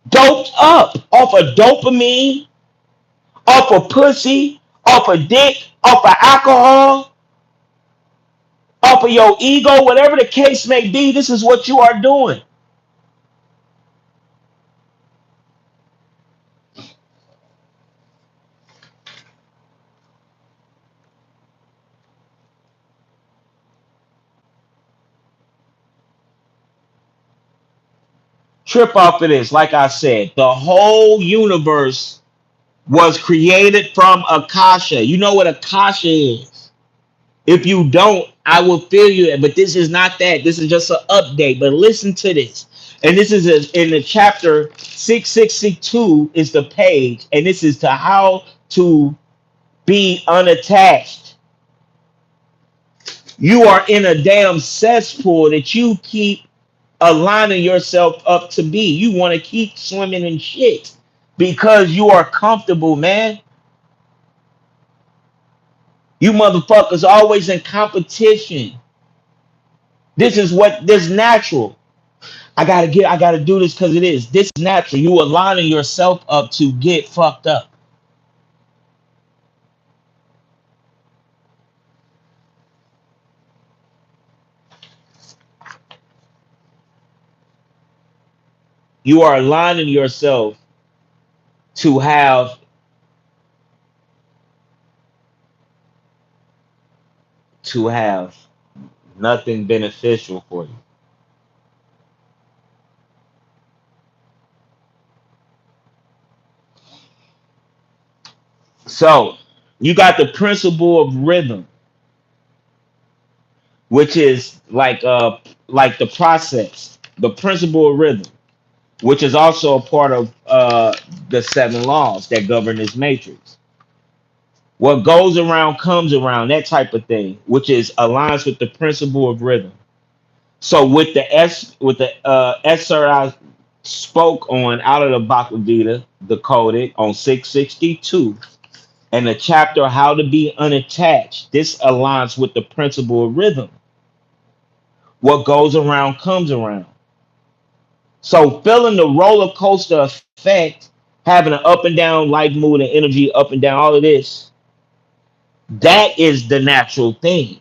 doped up off of dopamine, off of pussy, off of dick, off of alcohol, off of your ego, whatever the case may be. This is what you are doing. Trip off of this. Like I said, the whole universe was created from Akasha. You know what Akasha is? If you don't, I will fill you. But this is not that. This is just an update. But listen to this. And this is in the chapter 662 is the page. And this is to how to be unattached. You are in a damn cesspool that you keep aligning yourself up to be. You want to keep swimming in shit because you are comfortable, man. You motherfuckers always in competition. This is what this natural. I gotta do this because it is. This is natural. You aligning yourself up to get fucked up. You are aligning yourself to have nothing beneficial for you. So you got the principle of rhythm, which is like the process, the principle of rhythm, which is also a part of the seven laws that govern this matrix. What goes around comes around, that type of thing, which is aligns with the principle of rhythm. So with the excerpt I spoke on out of the Bhagavad Gita, the Codic on 662, and the chapter how to be unattached, this aligns with the principle of rhythm. What goes around comes around. So feeling the roller coaster effect, having an up and down life mood and energy, up and down, all of this, that is the natural thing.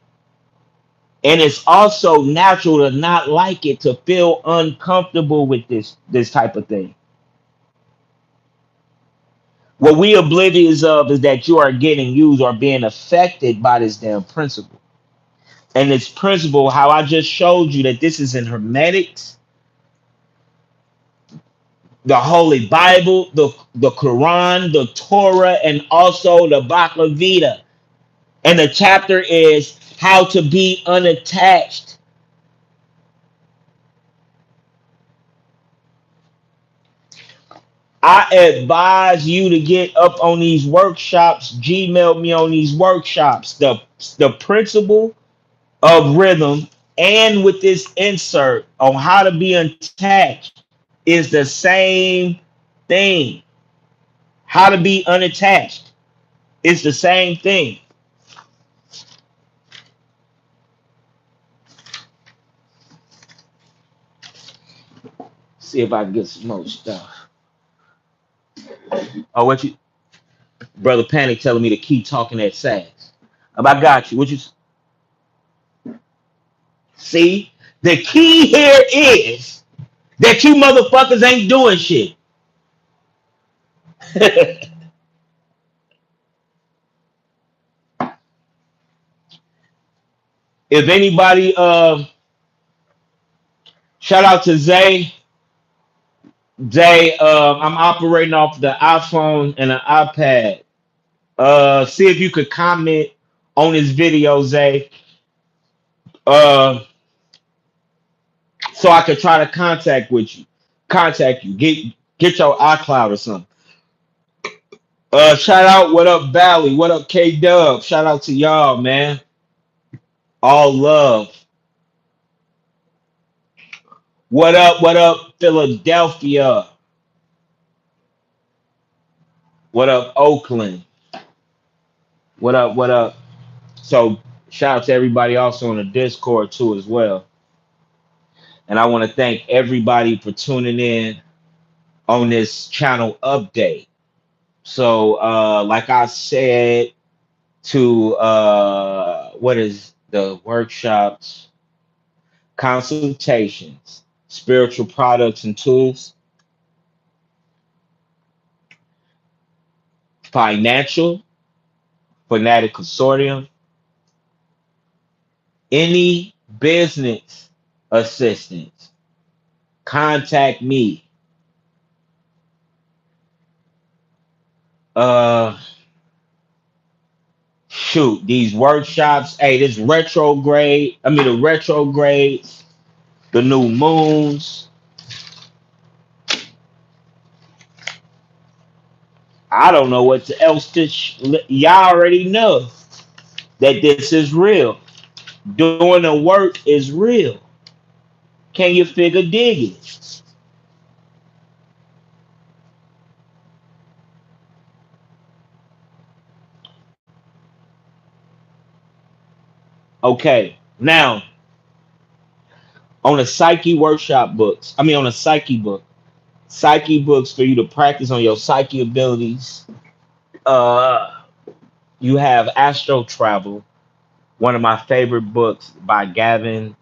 And it's also natural to not like it, to feel uncomfortable with this type of thing. What we oblivious of is that you are getting used or being affected by this damn principle. And this principle, how I just showed you that this is in Hermetics, the Holy Bible, the Quran, the Torah, and also the Bhagavad Gita. And the chapter is how to be unattached. I advise you to get up on these workshops, Gmail me on these workshops. The principle of rhythm and with this insert on how to be unattached is the same thing. How to be unattached is the same thing. See if I can get some more stuff. Oh, what you? Brother Panic telling me to keep talking that sass. I got you. What you see? The key here is that you motherfuckers ain't doing shit. If anybody, shout out to Zay. Zay, I'm operating off the iPhone and an iPad. See if you could comment on this video, Zay. Uh, so I could try to contact you, get your iCloud or something. Shout out, what up, Valley? What up, K Dub? Shout out to y'all, man. All love. What up, Philadelphia? What up, Oakland? What up? So shout out to everybody also on the Discord too as well. And I want to thank everybody for tuning in on this channel update. So like I said to what is the workshops, consultations, spiritual products and tools, financial, fanatic consortium, any business assistance, contact me. Uh Shoot, these workshops, hey, this retrograde, I mean the retrogrades, the new moons. I don't know what else to y'all already know that this is real. Doing the work is real. Can you figure dig it? Okay. Now, on the psyche workshop books, I mean on a psyche books for you to practice on your psyche abilities. Uh you have Astro Travel, one of my favorite books by Gavin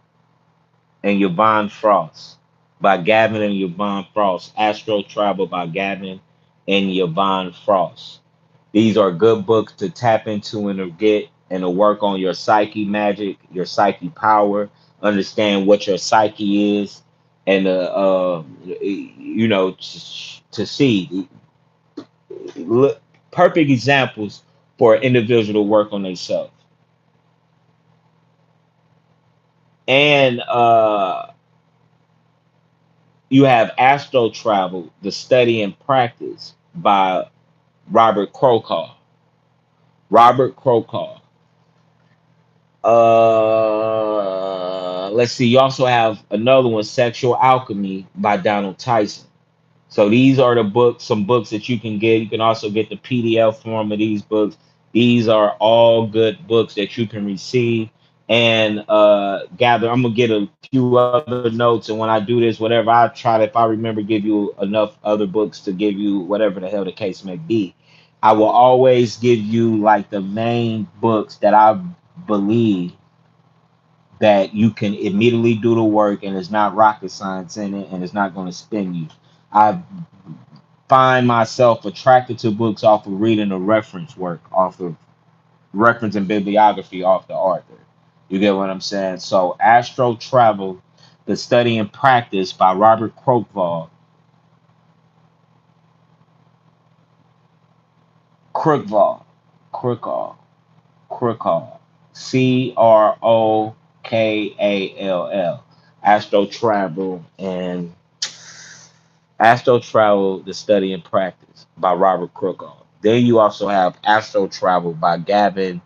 and Yvonne Frost. By Gavin and Yvonne Frost. Astro Travel by Gavin and Yvonne Frost. These are good books to tap into and to get and to work on your psyche magic, your psyche power, understand what your psyche is, and to see look, perfect examples for an individual to work on themselves. And you have Astro Travel, The Study and Practice by Robert Krokow. Robert Krokow. Let's see. You also have another one, Sexual Alchemy by Donald Tyson. So these are the books, some books that you can get. You can also get the PDF form of these books. These are all good books that you can receive and gather. I'm gonna get a few other notes, and when I do this, whatever I try to, if I remember, give you enough other books to give you whatever the hell the case may be. I will always give you like the main books that I believe that you can immediately do the work and it's not rocket science in it and it's not going to spin you. I find myself attracted to books off of reading the reference work, off of reference and bibliography off the author. You get what I'm saying? So, Astro Travel, The Study and Practice by Robert Crookval. Crookval. Crookval. Crookval. Crookall. Astro Travel and Astro Travel, The Study and Practice by Robert Crookall. Then you also have Astro Travel by Gavin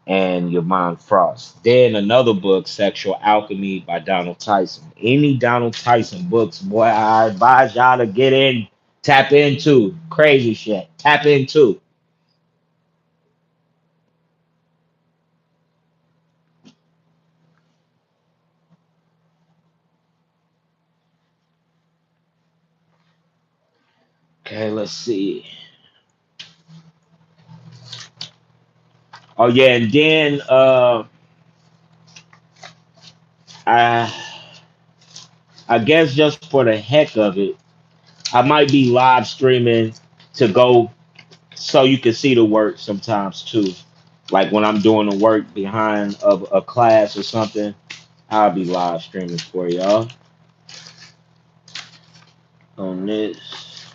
and Yvonne Frost. Then another book, Sexual Alchemy by Donald Tyson. Any Donald Tyson books, boy, I advise y'all to get in, tap into. Crazy shit. Tap into. Okay, let's see. Oh yeah, and then I I guess just for the heck of it, I might be live streaming to go so you can see the work sometimes too. Like when I'm doing the work behind of a class or something, I'll be live streaming for y'all on this.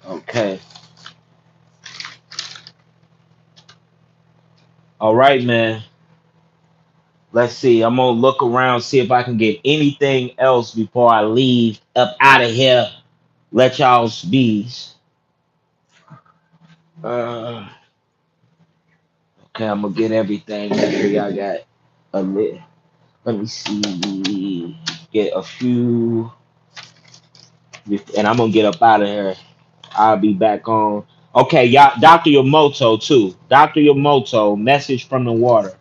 Okay. All right, man. Let's see. I'm gonna look around, see if I can get anything else before I leave up out of here. Let y'all's bees. Uh, okay, I'm gonna get everything. Make sure y'all got a lit. Let me see. Get a few, and I'm gonna get up out of here. I'll be back on. Okay, y'all. Dr. Yamoto too. Dr. Yamoto, message from the water.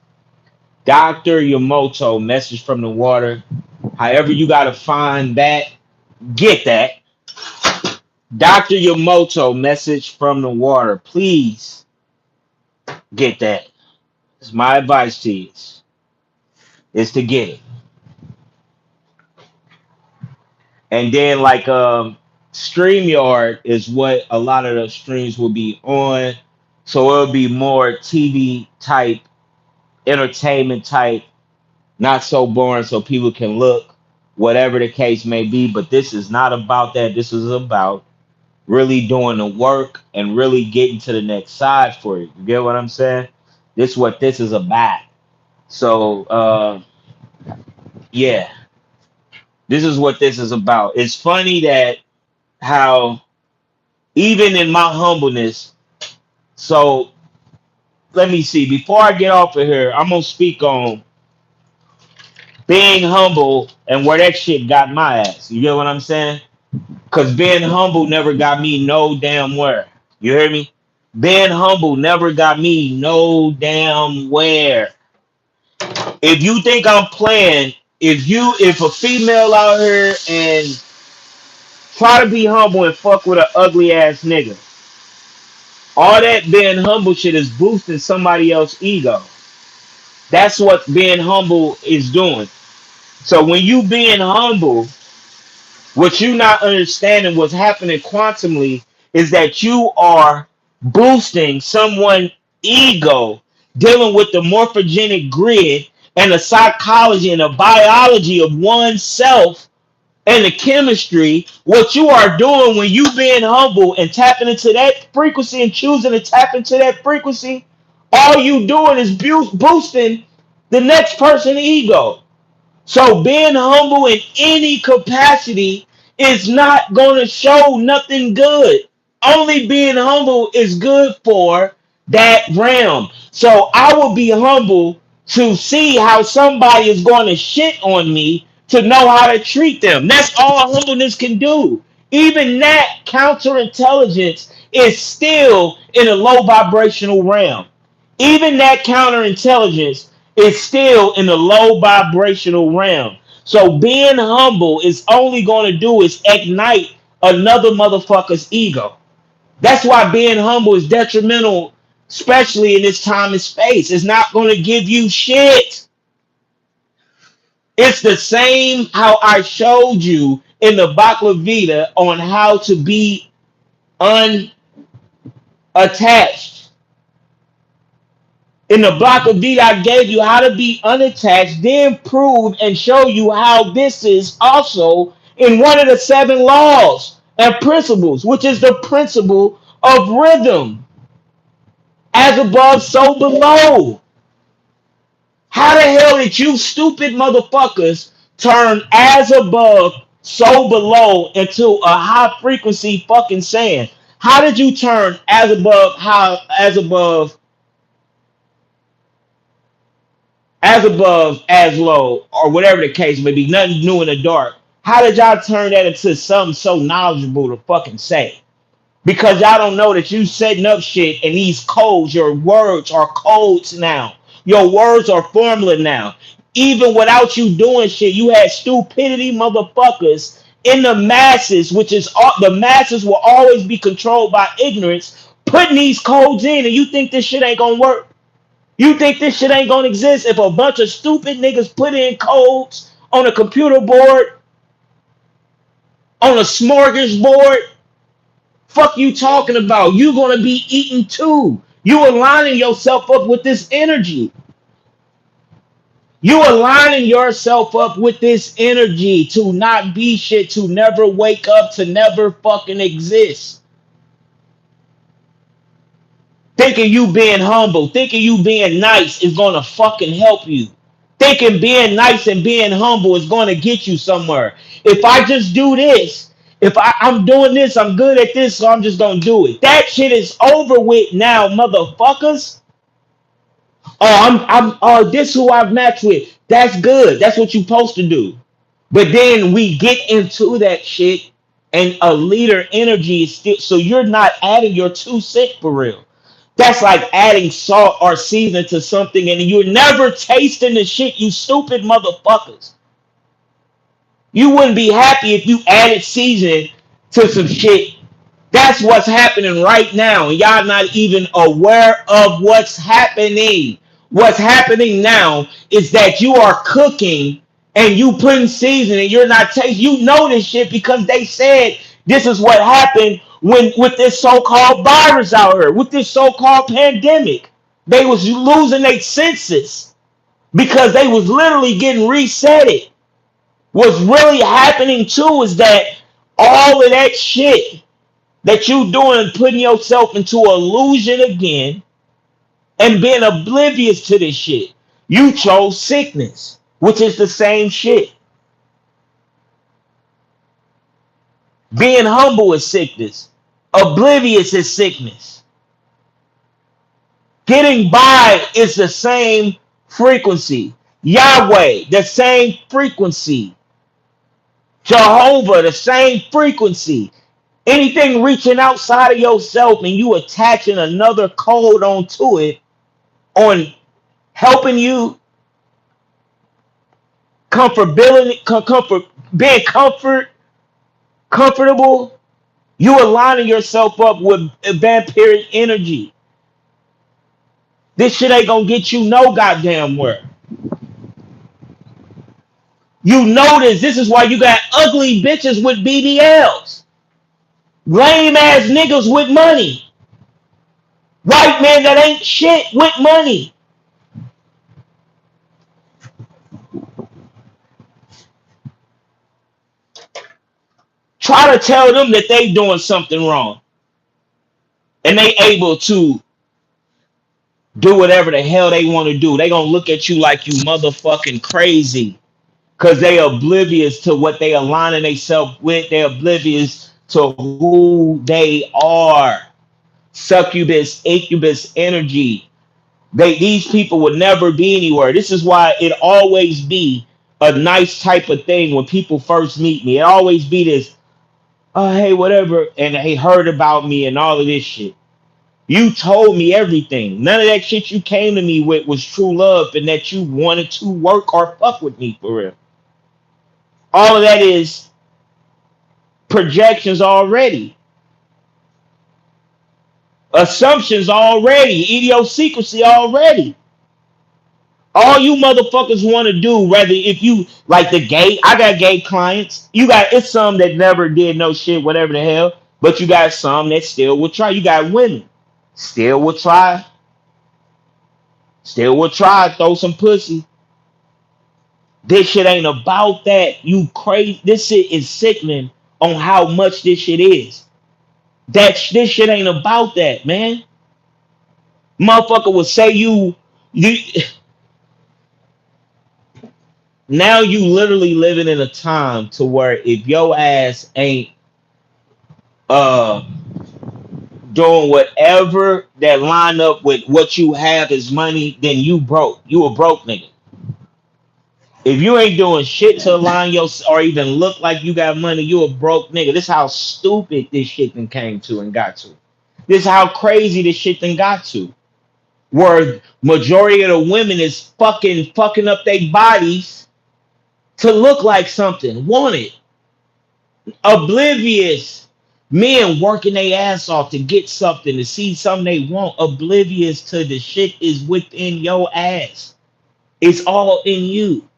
Dr. Yamoto, message from the water. However, you gotta find that. Get that. Dr. Yamoto, message from the water. Please get that. It's my advice to you is to get it. And then like StreamYard is what a lot of the streams will be on. So it'll be more TV type, entertainment type, not so boring so people can look, whatever the case may be. But this is not about that. This is about really doing the work and really getting to the next side for you. You get what I'm saying? This is what this is about. So yeah, this is what this is about. It's funny that how even in my humbleness, so let me see, before I get off of here, I'm gonna speak on being humble and where that shit got my ass. You get what I'm saying? Because being humble never got me no damn where. You hear me? Being humble never got me no damn where. If you think I'm playing, if a female out here and try to be humble and fuck with an ugly ass nigga, all that being humble shit is boosting somebody else's ego. That's what being humble is doing. So when you being humble, what you not understanding what's happening quantumly is that you are boosting someone's ego, dealing with the morphogenic grid and the psychology and the biology of oneself and the chemistry. What you are doing when you being humble and tapping into that frequency and choosing to tap into that frequency, all you doing is boosting the next person's ego. So being humble in any capacity is not going to show nothing good. Only being humble is good for that realm. So I will be humble to see how somebody is going to shit on me to know how to treat them. That's all humbleness can do. Even that counterintelligence is still in a low vibrational realm. Even that counterintelligence is still in the low vibrational realm. So being humble is only going to do is ignite another motherfucker's ego. That's why being humble is detrimental, especially in this time and space. It's not going to give you shit. It's the same how I showed you in the Bhagavad Gita on how to be unattached. In the block of Vita, I gave you how to be unattached, then prove and show you how this is also in one of the seven laws and principles, which is the principle of rhythm. As above, so below. How the hell did you stupid motherfuckers turn as above, so below into a high frequency fucking saying? How did you turn as above, how as above, as low, or whatever the case may be, nothing new in the dark. How did y'all turn that into something so knowledgeable to fucking say? Because y'all don't know that you setting up shit and these codes, your words are codes now. Your words are formula now. Even without you doing shit, you had stupidity motherfuckers in the masses, which is the masses will always be controlled by ignorance, putting these codes in, and you think this shit ain't gonna work? You think this shit ain't gonna exist if a bunch of stupid niggas put in codes on a computer board, on a smorgasbord? Fuck you talking about? You gonna be eaten too. You aligning yourself up with this energy. You aligning yourself up with this energy to not be shit, to never wake up, to never fucking exist. Thinking you being humble, thinking you being nice is gonna fucking help you. Thinking being nice and being humble is gonna get you somewhere. If I just do this, if I'm doing this, I'm good at this, so I'm just gonna do it. That shit is over with now, motherfuckers. This who I've matched with. That's good. That's what you're supposed to do. But then we get into that shit, and a leader energy is still, so you're not adding your 2 cents for real. That's like adding salt or seasoning to something, and you're never tasting the shit, you stupid motherfuckers. You wouldn't be happy if you added seasoning to some shit. That's what's happening right now. And y'all not even aware of what's happening. What's happening now is that you are cooking and you putting seasoning. You're not tasting. You know this shit because they said this is what happened when with this so-called virus out here, with this so-called pandemic. They was losing their senses because they was literally getting resetted. What's really happening too is that all of that shit that you doing, putting yourself into illusion again and being oblivious to this shit. You chose sickness, which is the same shit. Being humble is sickness. Oblivious is sickness. Getting by is the same frequency. Yahweh, the same frequency. Jehovah, the same frequency. Anything reaching outside of yourself and you attaching another code onto it, on helping you being comfortable, you aligning yourself up with vampiric energy. This shit ain't gonna get you no goddamn where. You notice this is why you got ugly bitches with BBLs, lame ass niggas with money, white men that ain't shit with money. Try to tell them that they doing something wrong, and they able to do whatever the hell they want to do. They gonna look at you like you motherfucking crazy because they oblivious to what they aligning themselves with. They oblivious to who they are. Succubus, incubus energy. These people would never be anywhere. This is why it always be a nice type of thing when people first meet me. It always be this, oh hey, whatever, and they heard about me and all of this shit. You told me everything. None of that shit you came to me with was true love and that you wanted to work or fuck with me for real. All of that is projections already. Assumptions already. Idiosyncrasy already. All you motherfuckers want to do, whether if you like the gay, I got gay clients. You got it's some that never did no shit, whatever the hell. But you got some that still will try. You got women. Still will try. Still will try, throw some pussy. This shit ain't about that. You crazy. This shit is sickening on how much this shit is. This shit ain't about that, man. Motherfucker will say you now you literally living in a time to where if your ass ain't uh doing whatever that line up with what you have as money, then you broke. You a broke nigga. If you ain't doing shit to align your or even look like you got money, you a broke nigga. This is how stupid this shit then came to and got to. This is how crazy this shit then got to. Where majority of the women is fucking up their bodies to look like something. Want it. Oblivious. Men working their ass off to get something, to see something they want, oblivious to the shit is within your ass. It's all in you.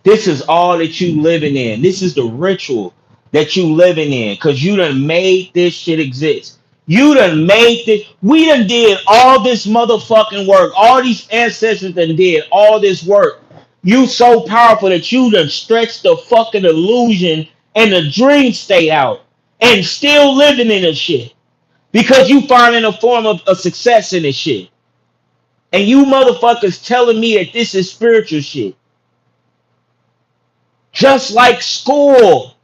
This is all that you living in. This is the ritual that you living in. Cause you done made this shit exist. You done made this. We done did all this motherfucking work. All these ancestors done did all this work. You so powerful that you done stretched the fucking illusion and the dream state out. And still living in this shit. Because you finding a form of a success in this shit. And you motherfuckers telling me that this is spiritual shit. Just like school.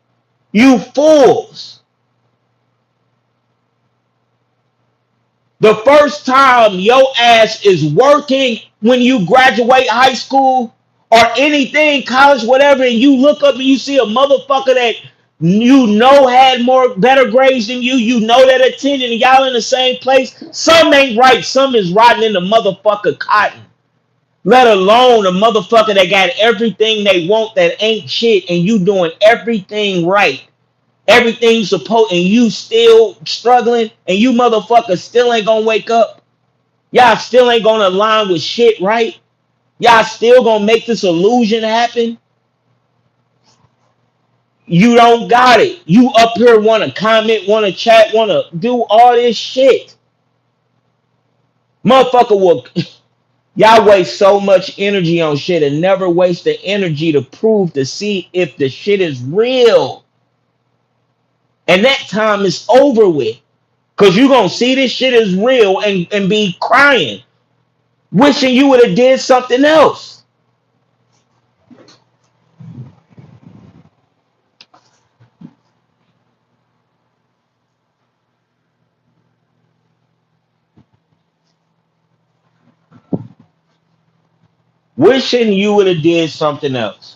You fools. The first time your ass is working when you graduate high school or anything, college, whatever, and you look up and you see a motherfucker that you know had more better grades than you know that attended, and y'all in the same place, some ain't right, some is rotten in the motherfucker cotton. Let alone a motherfucker that got everything they want that ain't shit and you doing everything right. Everything supposed and you still struggling and you motherfuckers still ain't gonna wake up. Y'all still ain't gonna align with shit, right? Y'all still gonna make this illusion happen. You don't got it. You up here wanna comment, wanna chat, wanna do all this shit. Motherfucker will y'all waste so much energy on shit and never waste the energy to prove to see if the shit is real. And that time is over with. Cause you gonna see this shit is real and be crying, wishing you would have did something else. Wishing you would have did something else.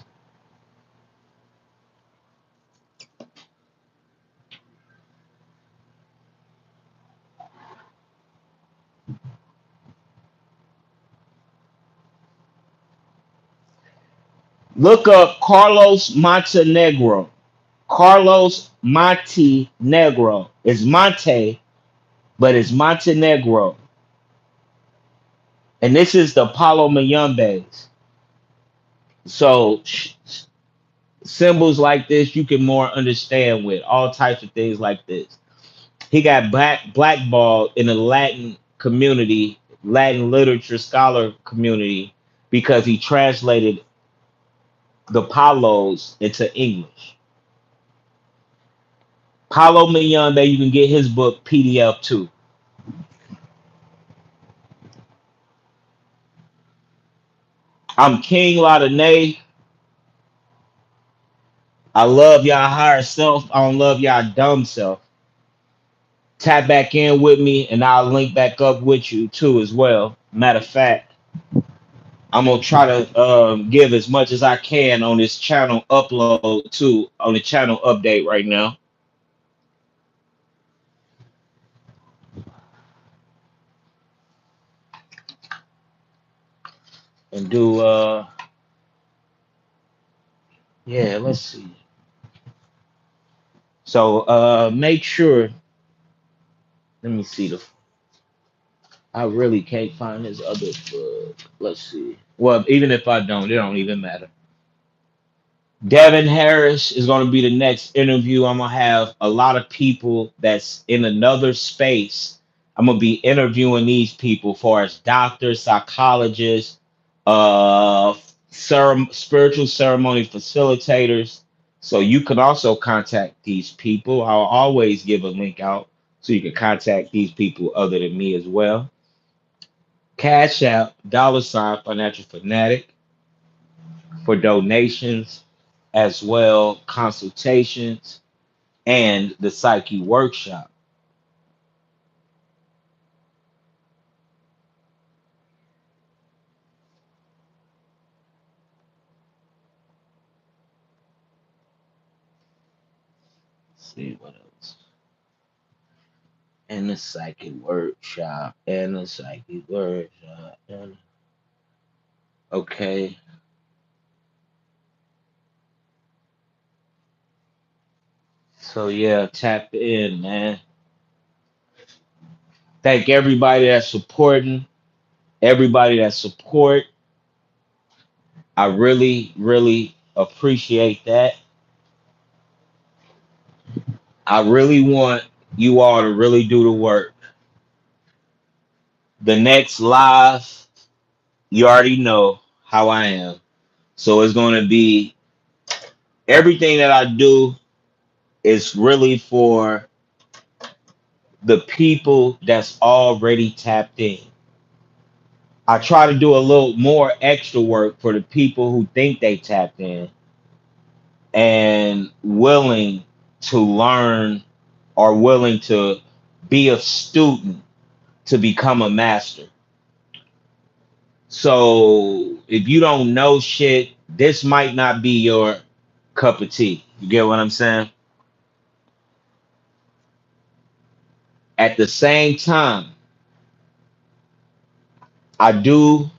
Look up Carlos Montenegro. Carlos Montenegro. It's Monte, but it's Montenegro. And this is the Paulo Mayumbes. So symbols like this you can more understand with all types of things like this. He got blackballed in the Latin community, Latin literature scholar community, because he translated the Paulos into English. Paulo Miyambe, you can get his book PDF too. I'm King Ladene. I love y'all higher self. I don't love y'all dumb self. Tap back in with me and I'll link back up with you too as well. Matter of fact, I'm gonna try to give as much as I can on this channel upload too, on the channel update right now, and do yeah, let's see. So make sure. Let me see the. I really can't find this other book. Let's see. Well, even if I don't, it don't even matter. Devin Harris is going to be the next interview. I'm going to have a lot of people that's in another space. I'm going to be interviewing these people for as doctors, psychologists, spiritual ceremony facilitators. So you can also contact these people. I'll always give a link out so you can contact these people other than me as well. Cash App, $ financial fanatic for donations as well, consultations, and the psyche workshop. Let's see what else. And the psyche workshop, and the psyche workshop. And Okay. So yeah, tap in, man. Thank everybody that's supporting, everybody that support. I really, really appreciate that. I really want you all to really do the work. The next live, you already know how I am. So it's going to be everything that I do is really for the people that's already tapped in. I try to do a little more extra work for the people who think they tapped in and willing to learn or willing to be a student to become a master. So if you don't know shit, this might not be your cup of tea. You get what I'm saying? At the same time, I do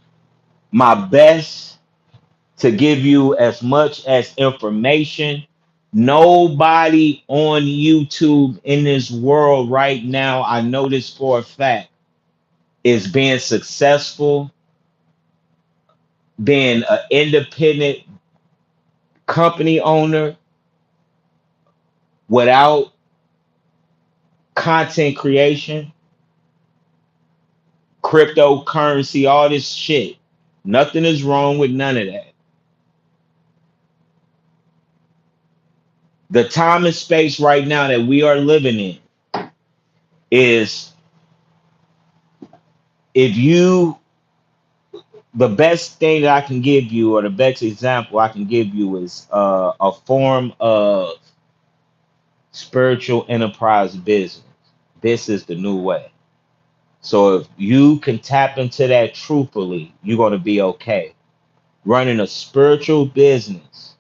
my best to give you as much as information. Nobody on YouTube in this world right now, I know this for a fact, is being successful, being an independent company owner without content creation, cryptocurrency, all this shit. Nothing is wrong with none of that. The time and space right now that we are living in is, if you, the best thing that I can give you, or the best example I can give you, is a form of spiritual enterprise business. This is the new way. So if you can tap into that truthfully, you're going to be okay. Running a spiritual business.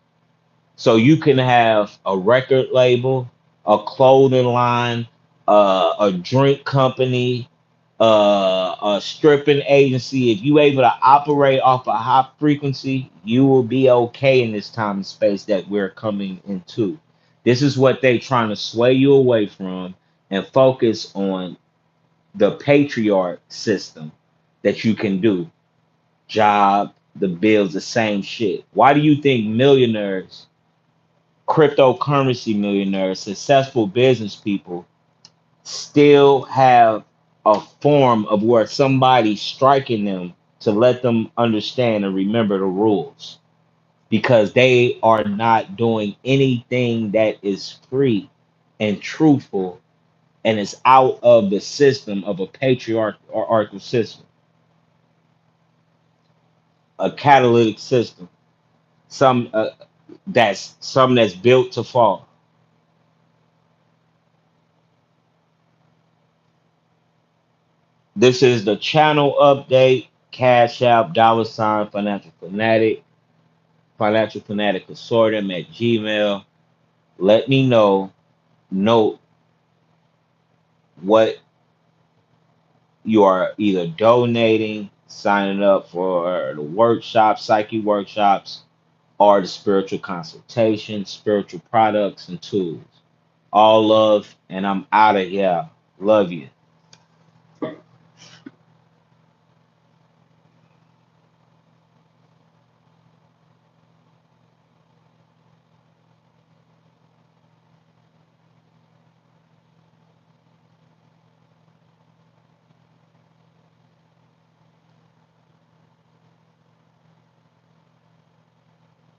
So you can have a record label, a clothing line, a drink company, a stripping agency. If you able to operate off a high frequency, you will be okay in this time and space that we're coming into. This is what they trying to sway you away from and focus on the patriarch system that you can do. Job, the bills, the same shit. Why do you think millionaires, cryptocurrency millionaires, successful business people still have a form of where somebody's striking them to let them understand and remember the rules? Because they are not doing anything that is free and truthful and is out of the system of a patriarchal system, a catalytic system, some that's built to fall. This is the channel update. Cash App, dollar sign, financial fanatic consortium at Gmail. Let me know. Note what you are either donating, signing up for the workshops, psyche workshops, or the spiritual consultations, spiritual products, and tools. All love, and I'm out of here. Love you.